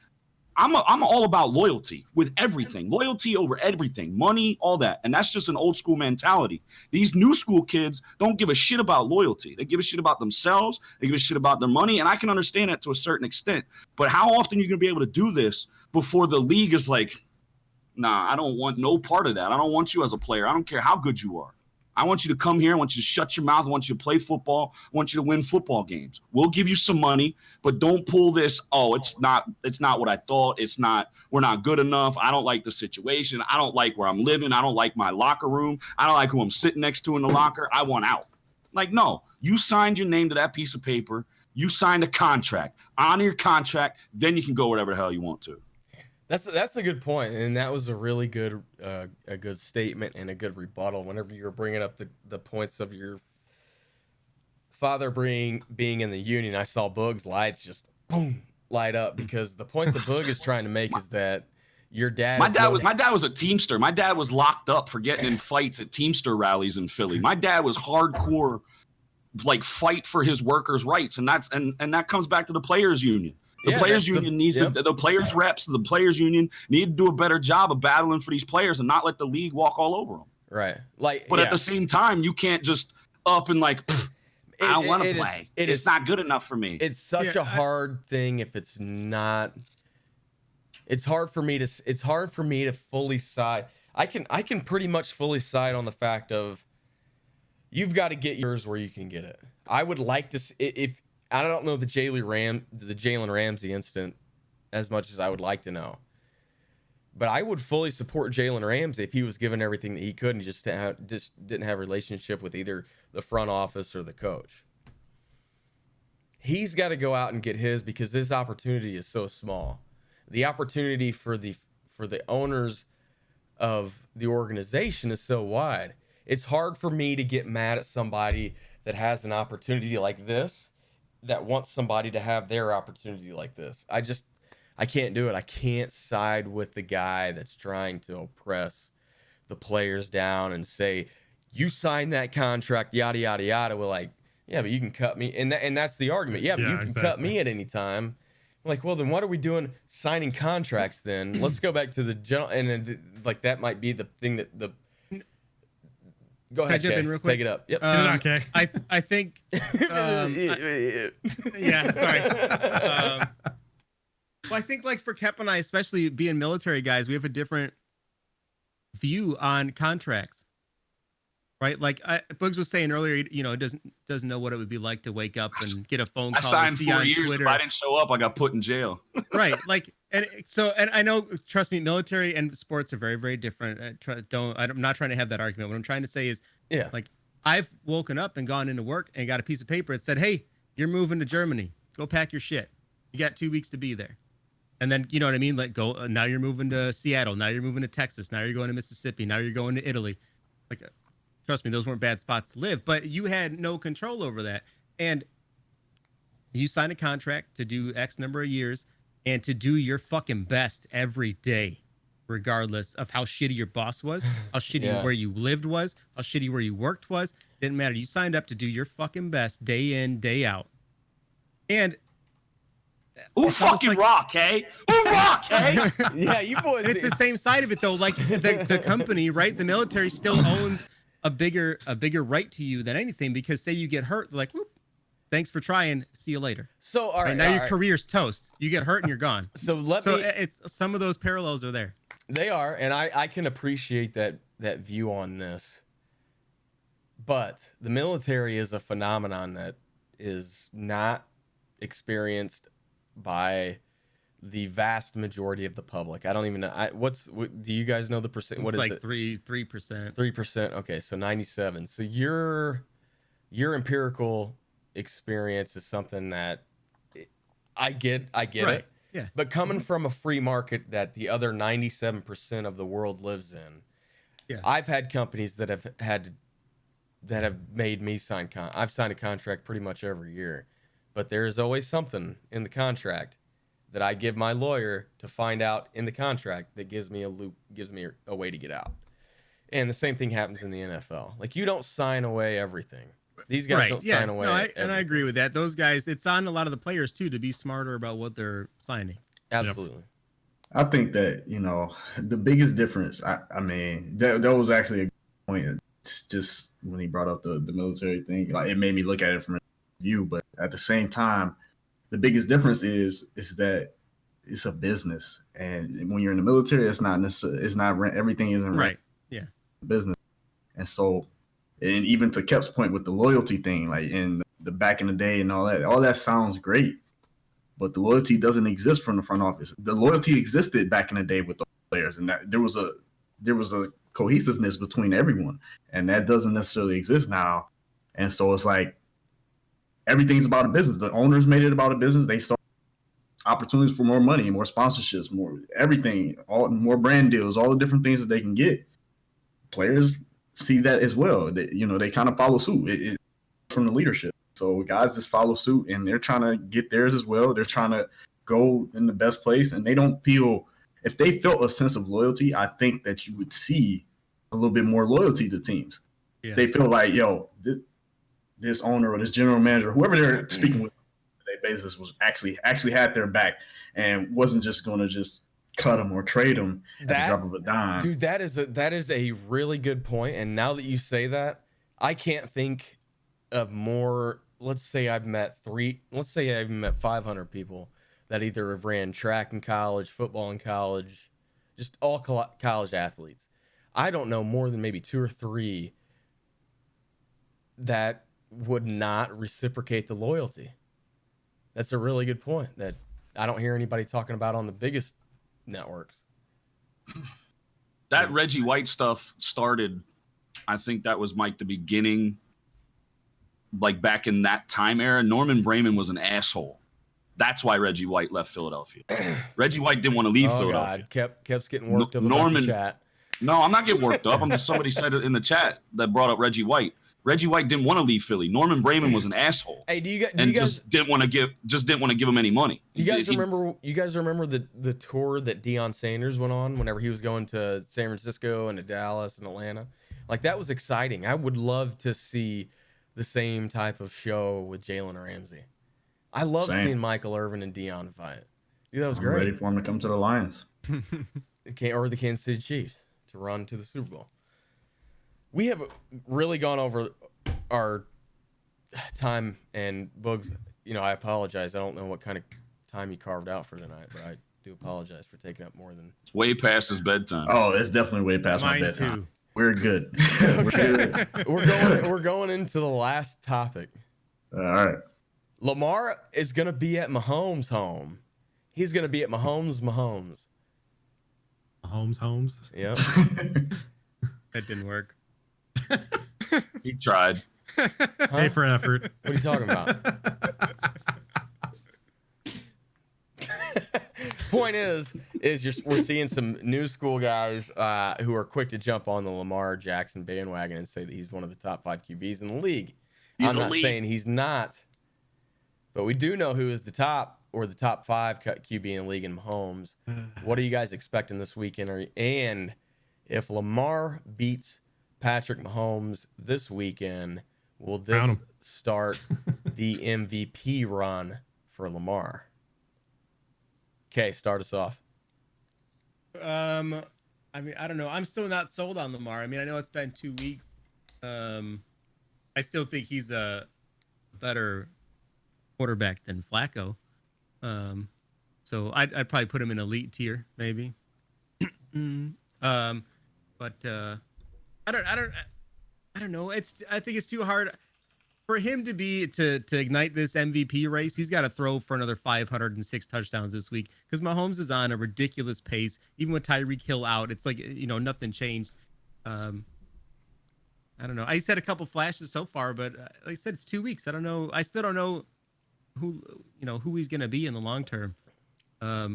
I'm all about loyalty with everything. Loyalty over everything, money, all that. And that's just an old school mentality. These new school kids don't give a shit about loyalty. They give a shit about themselves. They give a shit about their money. And I can understand that to a certain extent. But how often are you going to be able to do this before the league is like, nah, I don't want no part of that. I don't want you as a player. I don't care how good you are. I want you to come here. I want you to shut your mouth. I want you to play football. I want you to win football games. We'll give you some money, but don't pull this. Oh, it's not what I thought. We're not good enough. I don't like the situation. I don't like where I'm living. I don't like my locker room. I don't like who I'm sitting next to in the locker. I want out. Like, no, you signed your name to that piece of paper. You signed a contract. Honor your contract. Then you can go wherever the hell you want to. That's a good point, and that was a really good a good statement and a good rebuttal. Whenever you were bringing up the points of your father being in the union, I saw Boogz lights just boom light up, because the point that Boog is trying to make is that your dad. My dad was a Teamster. My dad was locked up for getting in fights at Teamster rallies in Philly. My dad was hardcore, like, fight for his workers' rights, and that comes back to the players' union. The players union needs to, the players reps, the players union need to do a better job of battling for these players and not let the league walk all over them. Right. But at the same time, you can't just up and like, I don't want to it is- play. it It's is- not good enough for me. It's such a hard thing if it's not. It's hard for me to fully side. I can pretty much fully side on the fact of you've got to get yours where you can get it. I would like to if I don't know the Jalen Ramsey incident as much as I would like to know. But I would fully support Jalen Ramsey if he was given everything that he could and just didn't have a relationship with either the front office or the coach. He's got to go out and get his because this opportunity is so small. The opportunity for the owners of the organization is so wide. It's hard for me to get mad at somebody that has an opportunity like this, that wants somebody to have their opportunity like this. I can't do it. I can't side with the guy that's trying to oppress the players down and say, you signed that contract, yada, yada, yada. We're like, yeah, but you can cut me. And that's the argument. Yeah, but you can cut me at any time. I'm like, well, then what are we doing signing contracts then? Let's go back to the general. And then, like, that might be the thing that the. Go ahead, Can I jump Kay. in real quick? Take it up. Yep. Okay. I think. Yeah, sorry. Well, I think like for Keop and I, especially being military guys, we have a different view on contracts, right? Like Boogz was saying earlier, you know, doesn't know what it would be like to wake up and get a phone I call. signed or see 4 on years. Twitter. If I didn't show up, I got put in jail. Right, like, and I know, trust me, military and sports are very, very different. I'm not trying to have that argument. What I'm trying to say is, Yeah. like, I've woken up and gone into work and got a piece of paper that said, hey, you're moving to Germany. Go pack your shit. You got 2 weeks to be there. And then, you know what I mean? Like, go, now you're moving to Seattle. Now you're moving to Texas. Now you're going to Mississippi. Now you're going to Italy. Like, trust me, those weren't bad spots to live, but you had no control over that. And you signed a contract to do X number of years and to do your fucking best every day, regardless of how shitty your boss was, how shitty where you lived was, how shitty where you worked was. Didn't matter. You signed up to do your fucking best day in, day out. And Who fucking rock, eh? Who rock, eh? Yeah, you boys. and it's the same side of it though. Like the company, right? The military still owns a bigger right to you than anything, because say you get hurt, they're like, whoop, thanks for trying. See you later. So all right, now all your right. career's toast. You get hurt and you're gone. So it's some of those parallels are there. They are, and I can appreciate that view on this. But the military is a phenomenon that is not experienced by the vast majority of the public. I don't even know. Do you guys know the percent? What It's is like it? 3%. 3%. Okay, so 97. So your empirical experience is something that I get Right. it. Yeah. But coming from a free market that the other 97% of the world lives in, Yeah. I've had companies that have made me sign I've signed a contract pretty much every year, but there is always something in the contract that I give my lawyer to find out in the contract that gives me a way to get out. And the same thing happens in the NFL. Like, you don't sign away everything. These guys don't sign away. No, I agree with that. Those guys, it's on a lot of the players too to be smarter about what they're signing. Absolutely. I think that, you know, the biggest difference, I mean, that was actually a good point. It's just when he brought up the military thing, like, it made me look at it from a view. But at the same time, the biggest difference is that it's a business, and when you're in the military, it's not necessarily, it's not rent. Everything isn't rent. Right. Yeah. Business, and so, and even to Keop's point with the loyalty thing, like in the back in the day and all that sounds great, but the loyalty doesn't exist from the front office. The loyalty existed back in the day with the players, and that there was a cohesiveness between everyone, and that doesn't necessarily exist now. And so it's like everything's about a business. The owners made it about a business. They saw opportunities for more money, more sponsorships, more everything, more brand deals, all the different things that they can get. Players see that as well. They kind of follow suit it from the leadership. So guys just follow suit, and they're trying to get theirs as well. They're trying to go in the best place, and they don't feel, if they felt a sense of loyalty, I think that you would see a little bit more loyalty to teams. Yeah. They feel like, yo, this owner or this general manager, whoever they're speaking with on a daily basis, was actually had their back and wasn't just going to just cut them or trade them at the drop of a dime. Dude, that is a really good point. And now that you say that, I can't think of more let's say I've met 500 people that either have ran track in college, football in college, just all college athletes. I don't know more than maybe 2 or 3 that would not reciprocate the loyalty. That's a really good point that I don't hear anybody talking about on the biggest networks. That Reggie White stuff started, I think that was Mike the beginning, like back in that time era. Norman Brayman was an asshole. That's why Reggie White left Philadelphia. Reggie White didn't want to leave Philadelphia. God, Kept getting worked up about the chat. No, I'm not getting worked up. I'm just somebody said it in the chat that brought up Reggie White. Reggie White didn't want to leave Philly. Norman Brayman was an asshole. Hey, just didn't want to give him any money. You guys remember the tour that Deion Sanders went on whenever he was going to San Francisco and to Dallas and Atlanta? Like, that was exciting. I would love to see the same type of show with Jalen Ramsey. I love seeing Michael Irvin and Deion fight. Dude, that was great. Ready for him to come to the Lions. Or the Kansas City Chiefs to run to the Super Bowl. We have really gone over our time, and Boogz, I apologize. I don't know what kind of time you carved out for tonight, but I do apologize for taking up more than... It's way past his bedtime. Oh, it's definitely way past my bedtime. Too. We're good. Okay. We're going into the last topic. All right. Lamar is going to be at Mahomes' home. He's going to be at Mahomes. Mahomes. Yep. That didn't work. He tried. Pay for effort. What are you talking about? Point is we're seeing some new school guys who are quick to jump on the Lamar Jackson bandwagon and say that he's one of the top 5 QBs in the league. I'm not saying he's not, but we do know who is the top 5 QB in the league in Mahomes. What are you guys expecting this weekend? And if Lamar beats Patrick Mahomes this weekend, will this start the MVP run for Lamar? Okay, start us off. I mean, I don't know. I'm still not sold on Lamar. I mean, I know it's been 2 weeks. I still think he's a better quarterback than Flacco. So I'd probably put him in elite tier, maybe. But I don't know. I think it's too hard for him to ignite this MVP race. He's got to throw for another 506 touchdowns this week because Mahomes is on a ridiculous pace. Even with Tyreek Hill out, it's like nothing changed. I don't know. I said a couple flashes so far, but like I said, it's 2 weeks. I don't know. I still don't know who he's gonna be in the long term. I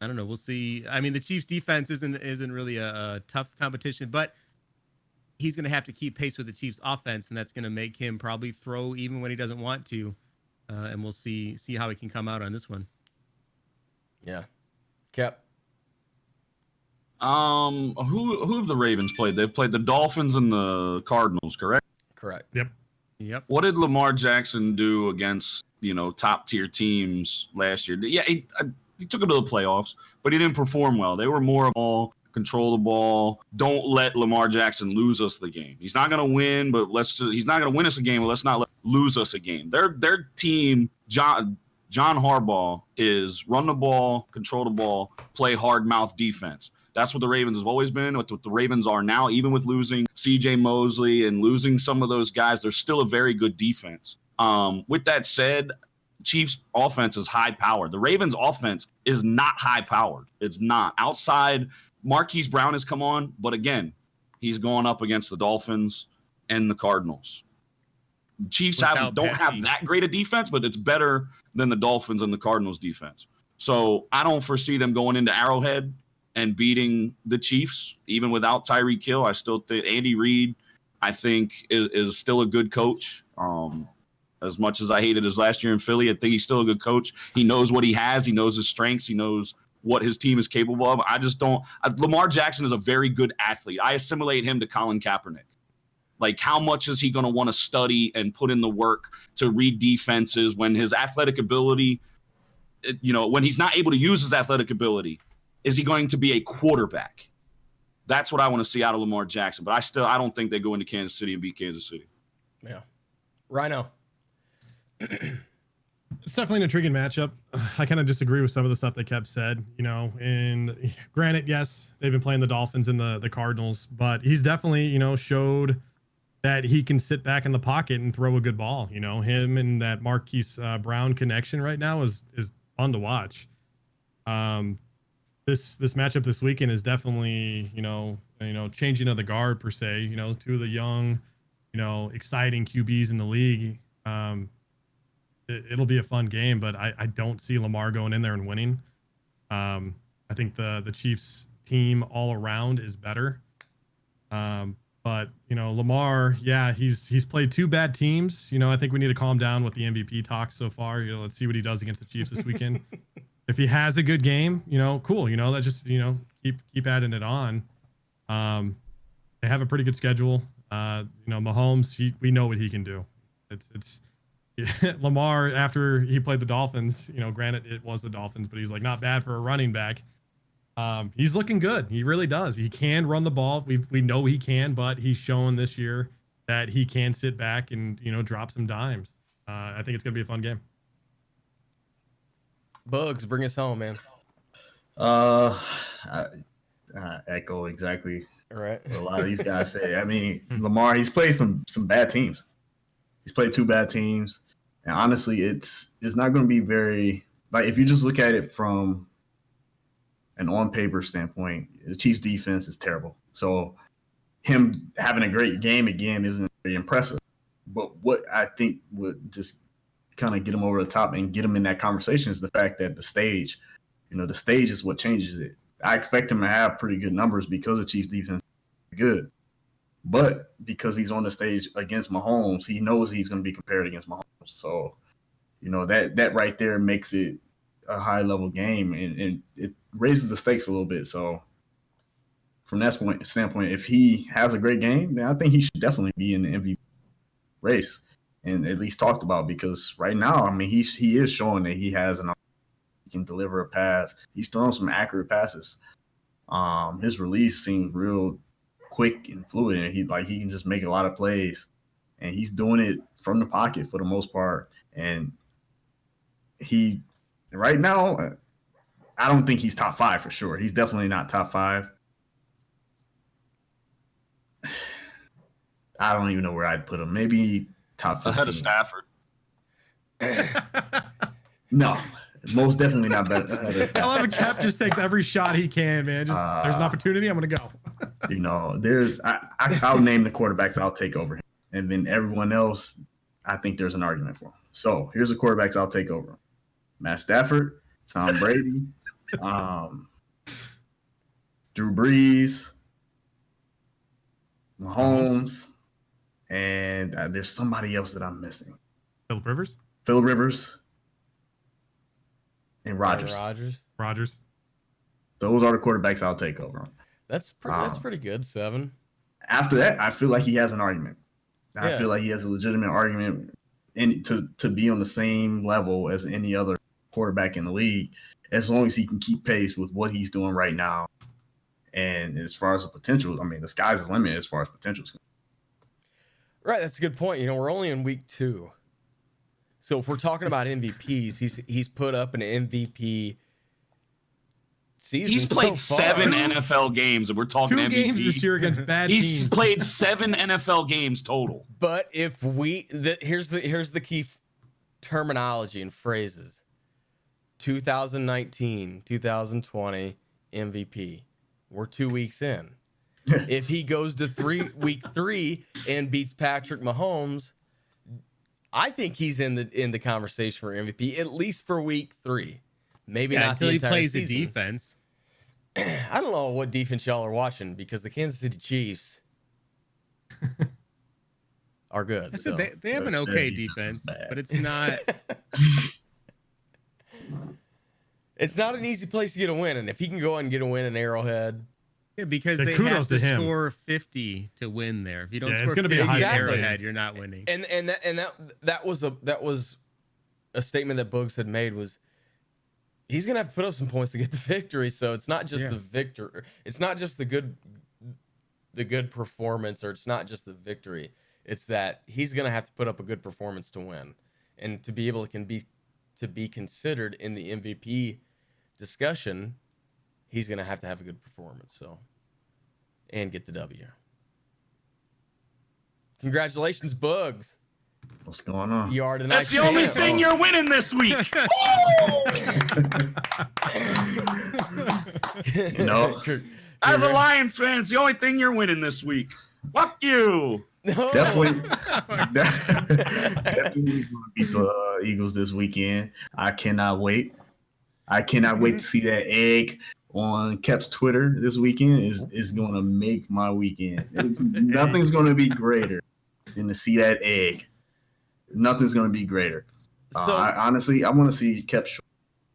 don't know. We'll see. I mean, the Chiefs' defense isn't really a tough competition, but he's going to have to keep pace with the Chiefs' offense, and that's going to make him probably throw even when he doesn't want to. And we'll see how he can come out on this one. Yeah. Keop. Who have the Ravens played? They've played the Dolphins and the Cardinals, correct? Correct. Yep. What did Lamar Jackson do against top tier teams last year? Yeah, he took them to the playoffs, but he didn't perform well. They were more of all control the ball. Don't let Lamar Jackson lose us the game. He's not going to win, but he's not going to win us a game, but let's not lose us a game. Their team, John Harbaugh, is run the ball, control the ball, play hard mouth defense. That's what the Ravens have always been, what the Ravens are now. Even with losing C.J. Mosley and losing some of those guys, they're still a very good defense. With that said, Chiefs offense is high powered. The Ravens offense is not high powered. It's not. Outside, Marquise Brown has come on, but again, he's going up against the Dolphins and the Cardinals. The Chiefs don't have that great a defense, but it's better than the Dolphins and the Cardinals defense. So I don't foresee them going into Arrowhead and beating the Chiefs, even without Tyreek Hill. I still think Andy Reid, I think, is still a good coach. As much as I hated his last year in Philly, I think he's still a good coach. He knows what he has. He knows his strengths. He knows what his team is capable of. I just don't. Lamar Jackson is a very good athlete. I assimilate him to Colin Kaepernick. Like, how much is he going to want to study and put in the work to read defenses when his athletic ability, when he's not able to use his athletic ability, is he going to be a quarterback? That's what I want to see out of Lamar Jackson. But I don't think they go into Kansas City and beat Kansas City. Yeah. Rhino. It's definitely an intriguing matchup. I kind of disagree with some of the stuff that Keop said, and granted, yes, they've been playing the Dolphins and the Cardinals, but he's definitely, showed that he can sit back in the pocket and throw a good ball. Him and that Marquise Brown connection right now is fun to watch. This matchup this weekend is definitely, changing of the guard per se, two of the young, exciting QBs in the league. It'll be a fun game, but I don't see Lamar going in there and winning. I think the Chiefs team all around is better. But Lamar, yeah, he's played two bad teams. I think we need to calm down with the MVP talk so far. Let's see what he does against the Chiefs this weekend. If he has a good game, cool. That just keep adding it on. They have a pretty good schedule. Mahomes, we know what he can do. It's Lamar, after he played the Dolphins, granted it was the Dolphins, but he's like not bad for a running back. He's looking good. He really does. He can run the ball. We know he can, but he's shown this year that he can sit back and drop some dimes. I think it's gonna be a fun game. Boogz, bring us home, man. I echo exactly All right. what a lot of these guys say. I mean, Lamar, he's played some bad teams. He's played two bad teams, and honestly, it's not going to be very, like, if you just look at it from an on paper standpoint, the Chiefs defense is terrible. So him having a great game again isn't very impressive. But what I think would just kind of get him over the top and get him in that conversation is the fact that the stage is what changes it. I expect him to have pretty good numbers because the Chiefs defense is good. But because he's on the stage against Mahomes, he knows he's going to be compared against Mahomes. So, that right there makes it a high level game, and it raises the stakes a little bit. So from that standpoint, if he has a great game, then I think he should definitely be in the MVP race and at least talked about, because right now, I mean, he is showing that he can deliver a pass. He's throwing some accurate passes. His release seems real quick and fluid, and he can just make a lot of plays, and he's doing it from the pocket for the most part. And he right now, I don't think he's top 5 for sure. He's definitely not top 5. I don't even know where I'd put him. Maybe top 15. Ahead of Stafford. No, most definitely not better. I'll have a Keop just takes every shot he can, man. There's an opportunity, I'm gonna go. I'll name the quarterbacks I'll take over him, and then everyone else, I think there's an argument for him. So here's the quarterbacks I'll take over him: Matt Stafford, Tom Brady, Drew Brees, Mahomes, and there's somebody else that I'm missing. Phillip Rivers, and Rodgers. Rodgers. Those are the quarterbacks I'll take over him. That's pretty good. 7. After that, I feel like he has an argument. I Yeah. feel like he has a legitimate argument to be on the same level as any other quarterback in the league, as long as he can keep pace with what he's doing right now. And as far as the potential, I mean, the sky's the limit as far as potential is concerned. Right, that's a good point. We're only in week 2. So if we're talking about MVPs, he's put up an MVP season. He's played so far. 7 NFL games, and we're talking 2 MVP. games this year against bad He's teams. played 7 NFL games total. But if here's the key terminology and phrases: 2019, 2020 MVP. We're 2 weeks in. If he goes to week 3 and beats Patrick Mahomes, I think he's in the conversation for MVP, at least for week 3. Maybe not until the he entire plays season. the defense. I don't know what defense y'all are watching, because the Kansas City Chiefs are good. I said so. they have an Their okay defense is defense, bad. but it's not. It's not an easy place to get a win, and if he can go and get a win in Arrowhead, Yeah, because Yeah, they kudos have to to him. score 50 to win there. If you don't Yeah, it's score gonna be 50 a high at Exactly. Arrowhead, you're not winning. and that was a statement that Boogz had made, was he's gonna have to put up some points to get the victory. So it's not just Yeah. the victor, it's not just the good performance, or it's not just the victory. It's that he's gonna have to put up a good performance to win. and to be able to be considered in the MVP discussion, he's gonna have to have a good performance. So, and get the W. Congratulations, Boogz. What's going on? You are tonight's That's the only champ. thing you're winning this week. You know, As a Lions fan, it's the only thing you're winning this week. Fuck you. No. definitely going to beat the Eagles this weekend. I cannot wait. I cannot wait to see that egg on Keop's Twitter this weekend. Is going to make my weekend. Nothing's going to be greater than to see that egg. Nothing's going to be greater. So Honestly, I want to see Keop's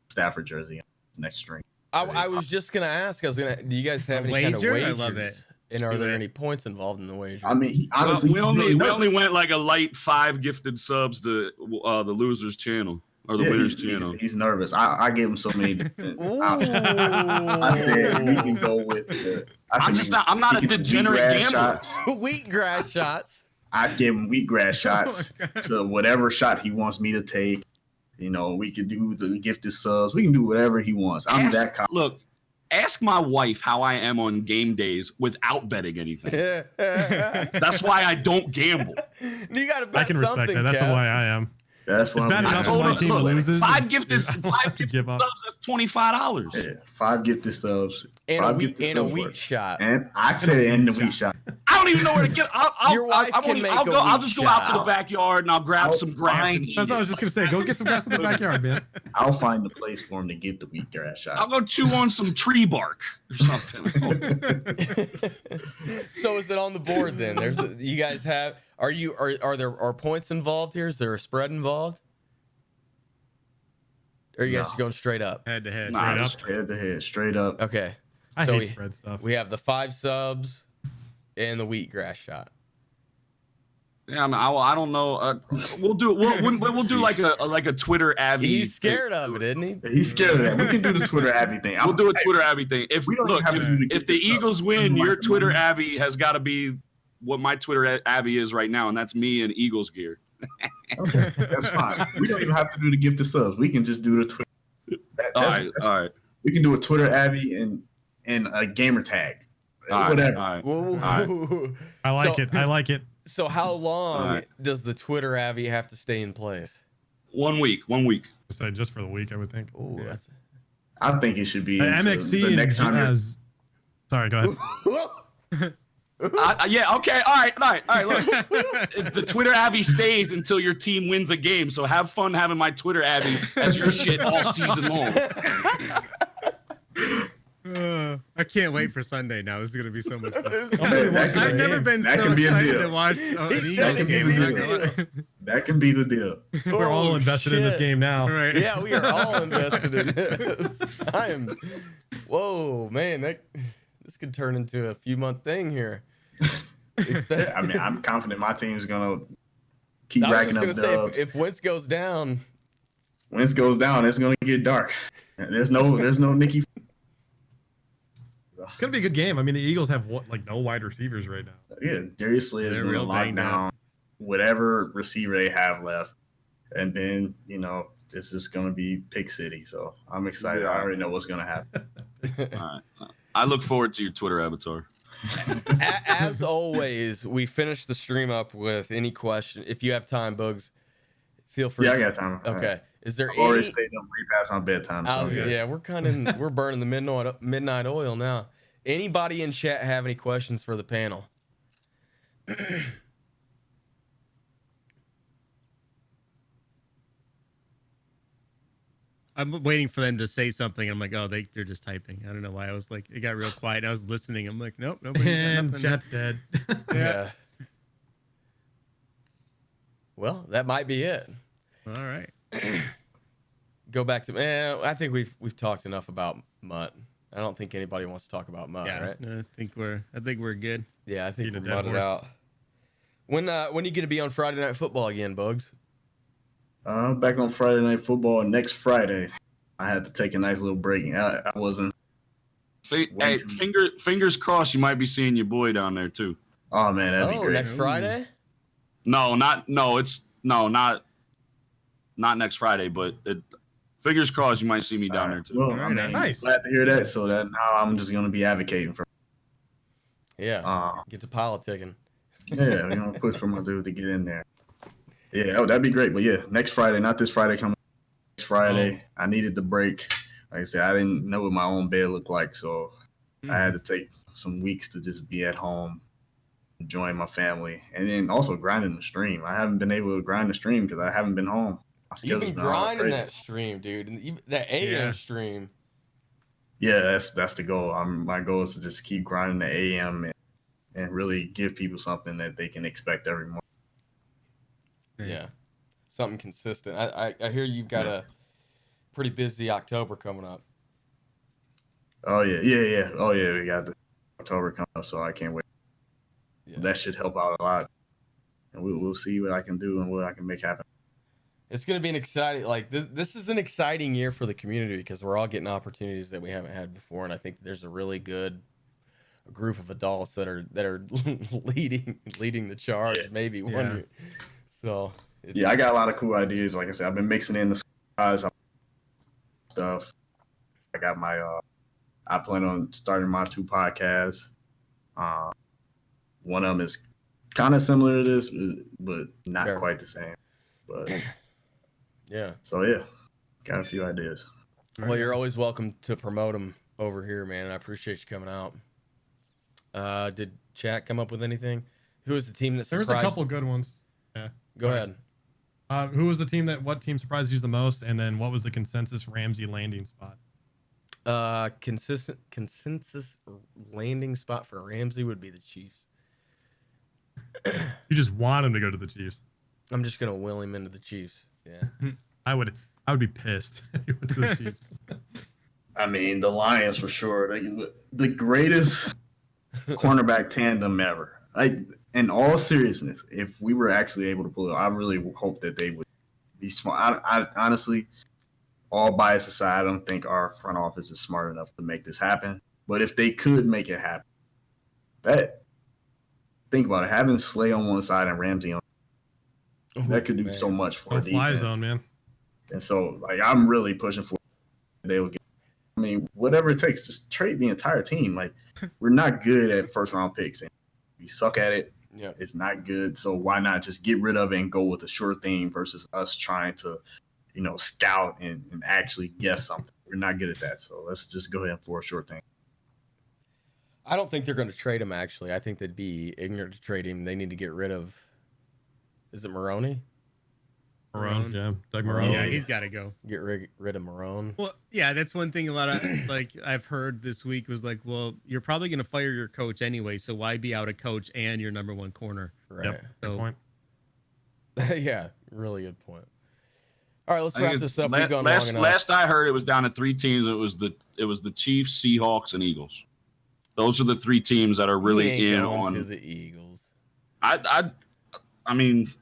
Stafford jersey on his next string. I was just gonna ask. Do you guys have any kind of wager? wagers? I love it. And are Do there it. any points involved in the wager? I mean, honestly, we only went like a light 5 gifted subs to the losers channel or the winners channel. He's nervous. I gave him so many different Ooh. options. I said we can go with the. I'm not a degenerate gambler. Wheatgrass shots. I gave him wheatgrass shots to whatever shot he wants me to take. You know, we could do the gifted subs. We can do whatever he wants. I'm that confident. Look, ask my wife how I am on game days without betting anything. That's why I don't gamble. You gotta bet I can respect something, that. That's the Kev. way I am. That's what It's bad I'm enough doing. if my team loses. 5 gifted give up. subs. That's $25. Yeah, 5 gifted subs. And 5 a wheat gifted and a subs wheat work. shot. And I said and the wheat shot. I don't even know where to get. Your wife can make a I'll wheat just go out to the shot. backyard and I'll grab I'll some grass and find- eat That's what I was it. just gonna say. Go get some grass in the backyard, man. I'll find the place for him to get the wheatgrass shot. I'll go chew on some tree bark or something. So is it on the board then? You guys have? Are there points involved here? Is there a spread involved? Or are you guys No. just going straight up? Head to head. Nah, Straight up. just- Head to head, straight up. Okay. I So hate spread stuff. we have the 5 subs and the wheatgrass shot. Yeah, I mean, I don't know. We'll do we'll do like a Twitter Abby. He's scared of it, isn't he? He's scared of that. We can do the Twitter Abby thing. We'll do a Twitter Abby thing. If We don't look, have to do if the this stuff. Eagles Just win, spend your like the Twitter money. Abby has got to be what my Twitter Abby is right now, and that's me in Eagles gear. Okay, that's fine. We don't even have to do the gifted subs. We can just do the Twitter. All right. We can do a Twitter Abby and a gamer tag. All right, Whatever. all right. Whoa. I like So- it. I like it. So how long All right. does the Twitter Abby have to stay in place? 1 week. So just for the week, I would think. Ooh, Yeah. that's I think it should be into MXC the next time. has. Sorry, go ahead. Yeah. Okay. All right. Look, the Twitter Abby stays until your team wins a game. So have fun having my Twitter Abby as your shit all season long. I can't wait for Sunday now. This is gonna be so much fun. I've Never been that so can be a excited deal. to watch an He said Eagles it game. can be I'm a not gonna deal. lie. That can be the deal. We're all Oh, invested in this shit. game now. Right. Yeah, we are all invested in this. I am. Whoa, man, this could turn into a few-month thing here. I mean, I'm confident my team's gonna keep I was racking just up gonna dubs. say if Wentz goes down, When it goes down, it's gonna get dark. There's no Nicky. It's gonna be a good game. I mean, the Eagles have no wide receivers right now. Yeah, Darius Slay is They're gonna real lock banged up. down whatever receiver they have left, and then this is gonna be Pick City. So I'm excited. Yeah. I already know what's gonna happen. All right. I look forward to your Twitter avatar. as always, we finish the stream up with any question. If you have time, Boogz, feel free. Yeah, I to- got time. Okay. Is there I've already any? stayed up way past my bedtime. So Yeah, we're burning the midnight oil now. Anybody in chat have any questions for the panel? I'm waiting for them to say something. I'm like, oh, they're just typing. I don't know why. I was like, it got real quiet. I was listening. I'm like, nope, nobody's got And nothing. Jet's dead. Yeah. Well, that might be it. All right. Go back to I think we've talked enough about Mutt. I don't think anybody wants to talk about Mutt, Yeah, right? I think we're good. Yeah, I think Beat a we're dead mudded horse. out. When are you gonna be on Friday Night Football again, Boogz? back on Friday Night Football next Friday. I had to take a nice little break. I wasn't. Hey, Way too- fingers crossed. You might be seeing your boy down there too. Oh man, that'd be great. Next Friday? Not not next Friday, but fingers crossed you might see me down there too. Well, All I right, mean, nice. glad to hear that. So that now I'm just gonna be advocating for. Yeah. Get to politicking. Yeah, we're gonna push for my dude to get in there. Yeah, that'd be great. But yeah, next Friday, not this Friday coming. Next Friday, I needed the break. Like I said, I didn't know what my own bed looked like, so I had to take some weeks to just be at home, enjoying my family, and then also grinding the stream. I haven't been able to grind the stream because I haven't been home. My You've schedule's been all grinding crazy. that stream, dude. And that AM Yeah. stream. Yeah, that's the goal. My goal is to just keep grinding the AM and really give people something that they can expect every morning. Nice. Yeah. Something consistent. I hear you've got a pretty busy October coming up. Oh yeah. Oh yeah, we got the October coming up, so I can't wait. Yeah. That should help out a lot, and we'll see what I can do and what I can make happen. It's going to be an exciting, like this is an exciting year for the community because we're all getting opportunities that we haven't had before, and I think there's a really good group of adults that are leading the charge. Yeah. Maybe one year. So Yeah, I got a lot of cool ideas. Like I said, I've been mixing in the stuff. I got my I plan on starting my 2 podcasts. One of them is kind of similar to this, but not Sure. quite the same. But yeah. so yeah, got a few ideas. Well, you're always welcome to promote them over here, man. I appreciate you coming out. Did chat come up with anything? Who was the team that surprised? There's a couple good ones. Yeah. Go ahead. Who was the team what team surprised you the most? And then what was the consensus Ramsey landing spot? Consensus landing spot for Ramsey would be the Chiefs. You just want him to go to the Chiefs. I'm just gonna will him into the Chiefs. Yeah. I would be pissed if he went to the Chiefs. I mean, the Lions for sure. The greatest cornerback tandem ever. In all seriousness, if we were actually able to pull it, I really hope that they would be smart. I honestly, all bias aside, I don't think our front office is smart enough to make this happen. But if they could make it happen, think about it. Having Slay on one side and Ramsey on, that could do so much for No fly defense. zone, man. And so, I'm really pushing for they will get. I mean, whatever it takes, just trade the entire team. We're not good at first round picks, and we suck at it. Yeah. It's not good. So why not just get rid of it and go with a sure thing versus us trying to, scout and actually guess something. We're not good at that. So let's just go ahead for a sure thing. I don't think they're going to trade him, actually. I think they'd be ignorant to trade him. They need to get rid of... Is it Maroney? Marone, yeah. Doug Marone. Yeah, he's got to go. Get rid of Marone. Well, yeah, that's one thing a lot of I've heard this week was well, you're probably going to fire your coach anyway, so why be out a coach and your number 1 corner? Right. Yep, good point. Yeah, really good point. All right, let's wrap this up. We've gone long enough. Last I heard, it was down to 3 teams. It was the Chiefs, Seahawks, and Eagles. Those are the 3 teams that are really in on to the Eagles. I mean,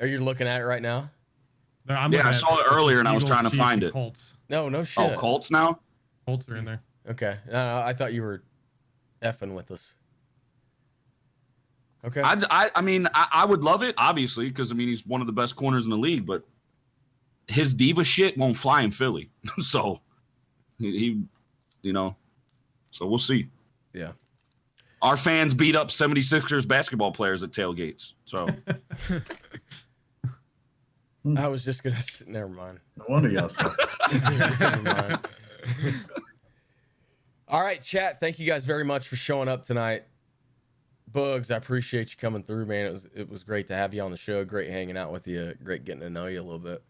are you looking at it right now? No, I saw it earlier and I was trying to find it. Colts. No shit. Oh, Colts now? Colts are in there. Okay. I thought you were effing with us. Okay. I mean, I would love it, obviously, because, he's one of the best corners in the league, but his diva shit won't fly in Philly. So, so we'll see. Yeah. Our fans beat up 76ers basketball players at tailgates. So, I was just going to... Never mind. No wonder y'all suck. Never mind. All right, chat. Thank you guys very much for showing up tonight. Boogz, I appreciate you coming through, man. It was great to have you on the show. Great hanging out with you. Great getting to know you a little bit.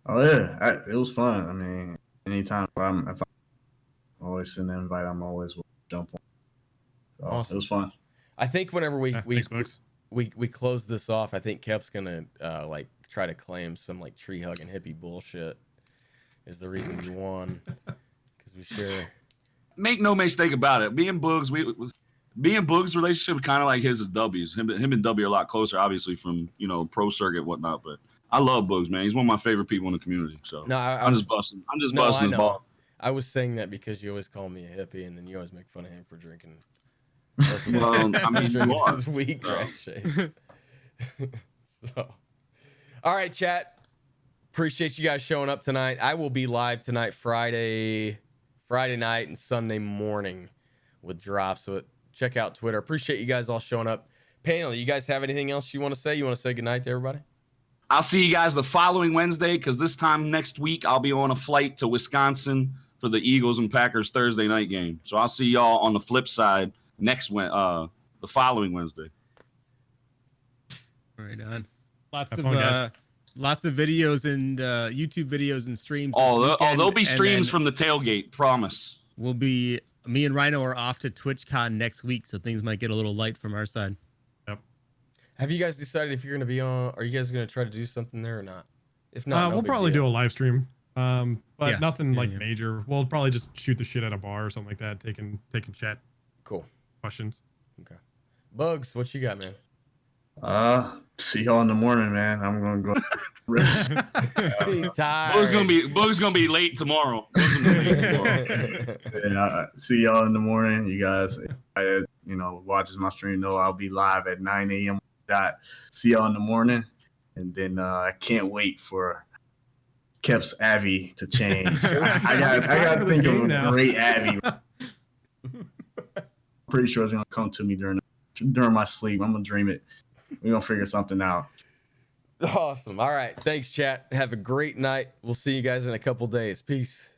Oh yeah, it was fun. I mean, anytime if I'm always send an invite, I'm always will jump on. So Awesome. It was fun. I think whenever Thanks, Boogz. we close this off, I think Keop's gonna try to claim some tree hugging hippie bullshit is the reason you won because we share. make no mistake about it. Me and Boogz relationship is kind of like his as W's. Him and W are a lot closer, obviously, from pro circuit and whatnot. But I love Boogz, man. He's one of my favorite people in the community. So No, I'm just busting. I'm just No, busting I his know. ball. I was saying that because you always call me a hippie, and then you always make fun of him for drinking. Well, I mean, you drinking are. his wheatgrass shakes. So, all right, chat. Appreciate you guys showing up tonight. I will be live tonight, Friday night, and Sunday morning with drops. So check out Twitter. Appreciate you guys all showing up. Panel, you guys have anything else you want to say? You want to say goodnight to everybody? I'll see you guys the following Wednesday because this time next week I'll be on a flight to Wisconsin for the Eagles and Packers Thursday night game. So I'll see y'all on the flip side the following Wednesday. Right on. Have fun, guys. Lots of videos and YouTube videos and streams. There'll be streams from the tailgate. Promise. Me and Rhino are off to TwitchCon next week, so things might get a little light from our side. Yep. Have you guys decided if you're going to be on? Are you guys going to try to do something there or not? If not, we'll probably do a live stream. But Yeah. nothing Yeah. major. We'll probably just shoot the shit at a bar or something like that, taking chat Cool. questions. Okay. Boogz, what you got, man? See y'all in the morning, man. I'm gonna go rest. He's tired. Boog's gonna be late tomorrow. And see y'all in the morning. You guys, watches my stream know I'll be live at 9 a.m. See y'all in the morning, and then I can't wait for Keop's Abby to change. I got to think of a great Abby. Pretty sure it's gonna come to me during my sleep. I'm gonna dream it. We're gonna figure something out. Awesome. All right. Thanks, chat. Have a great night. We'll see you guys in a couple days. Peace.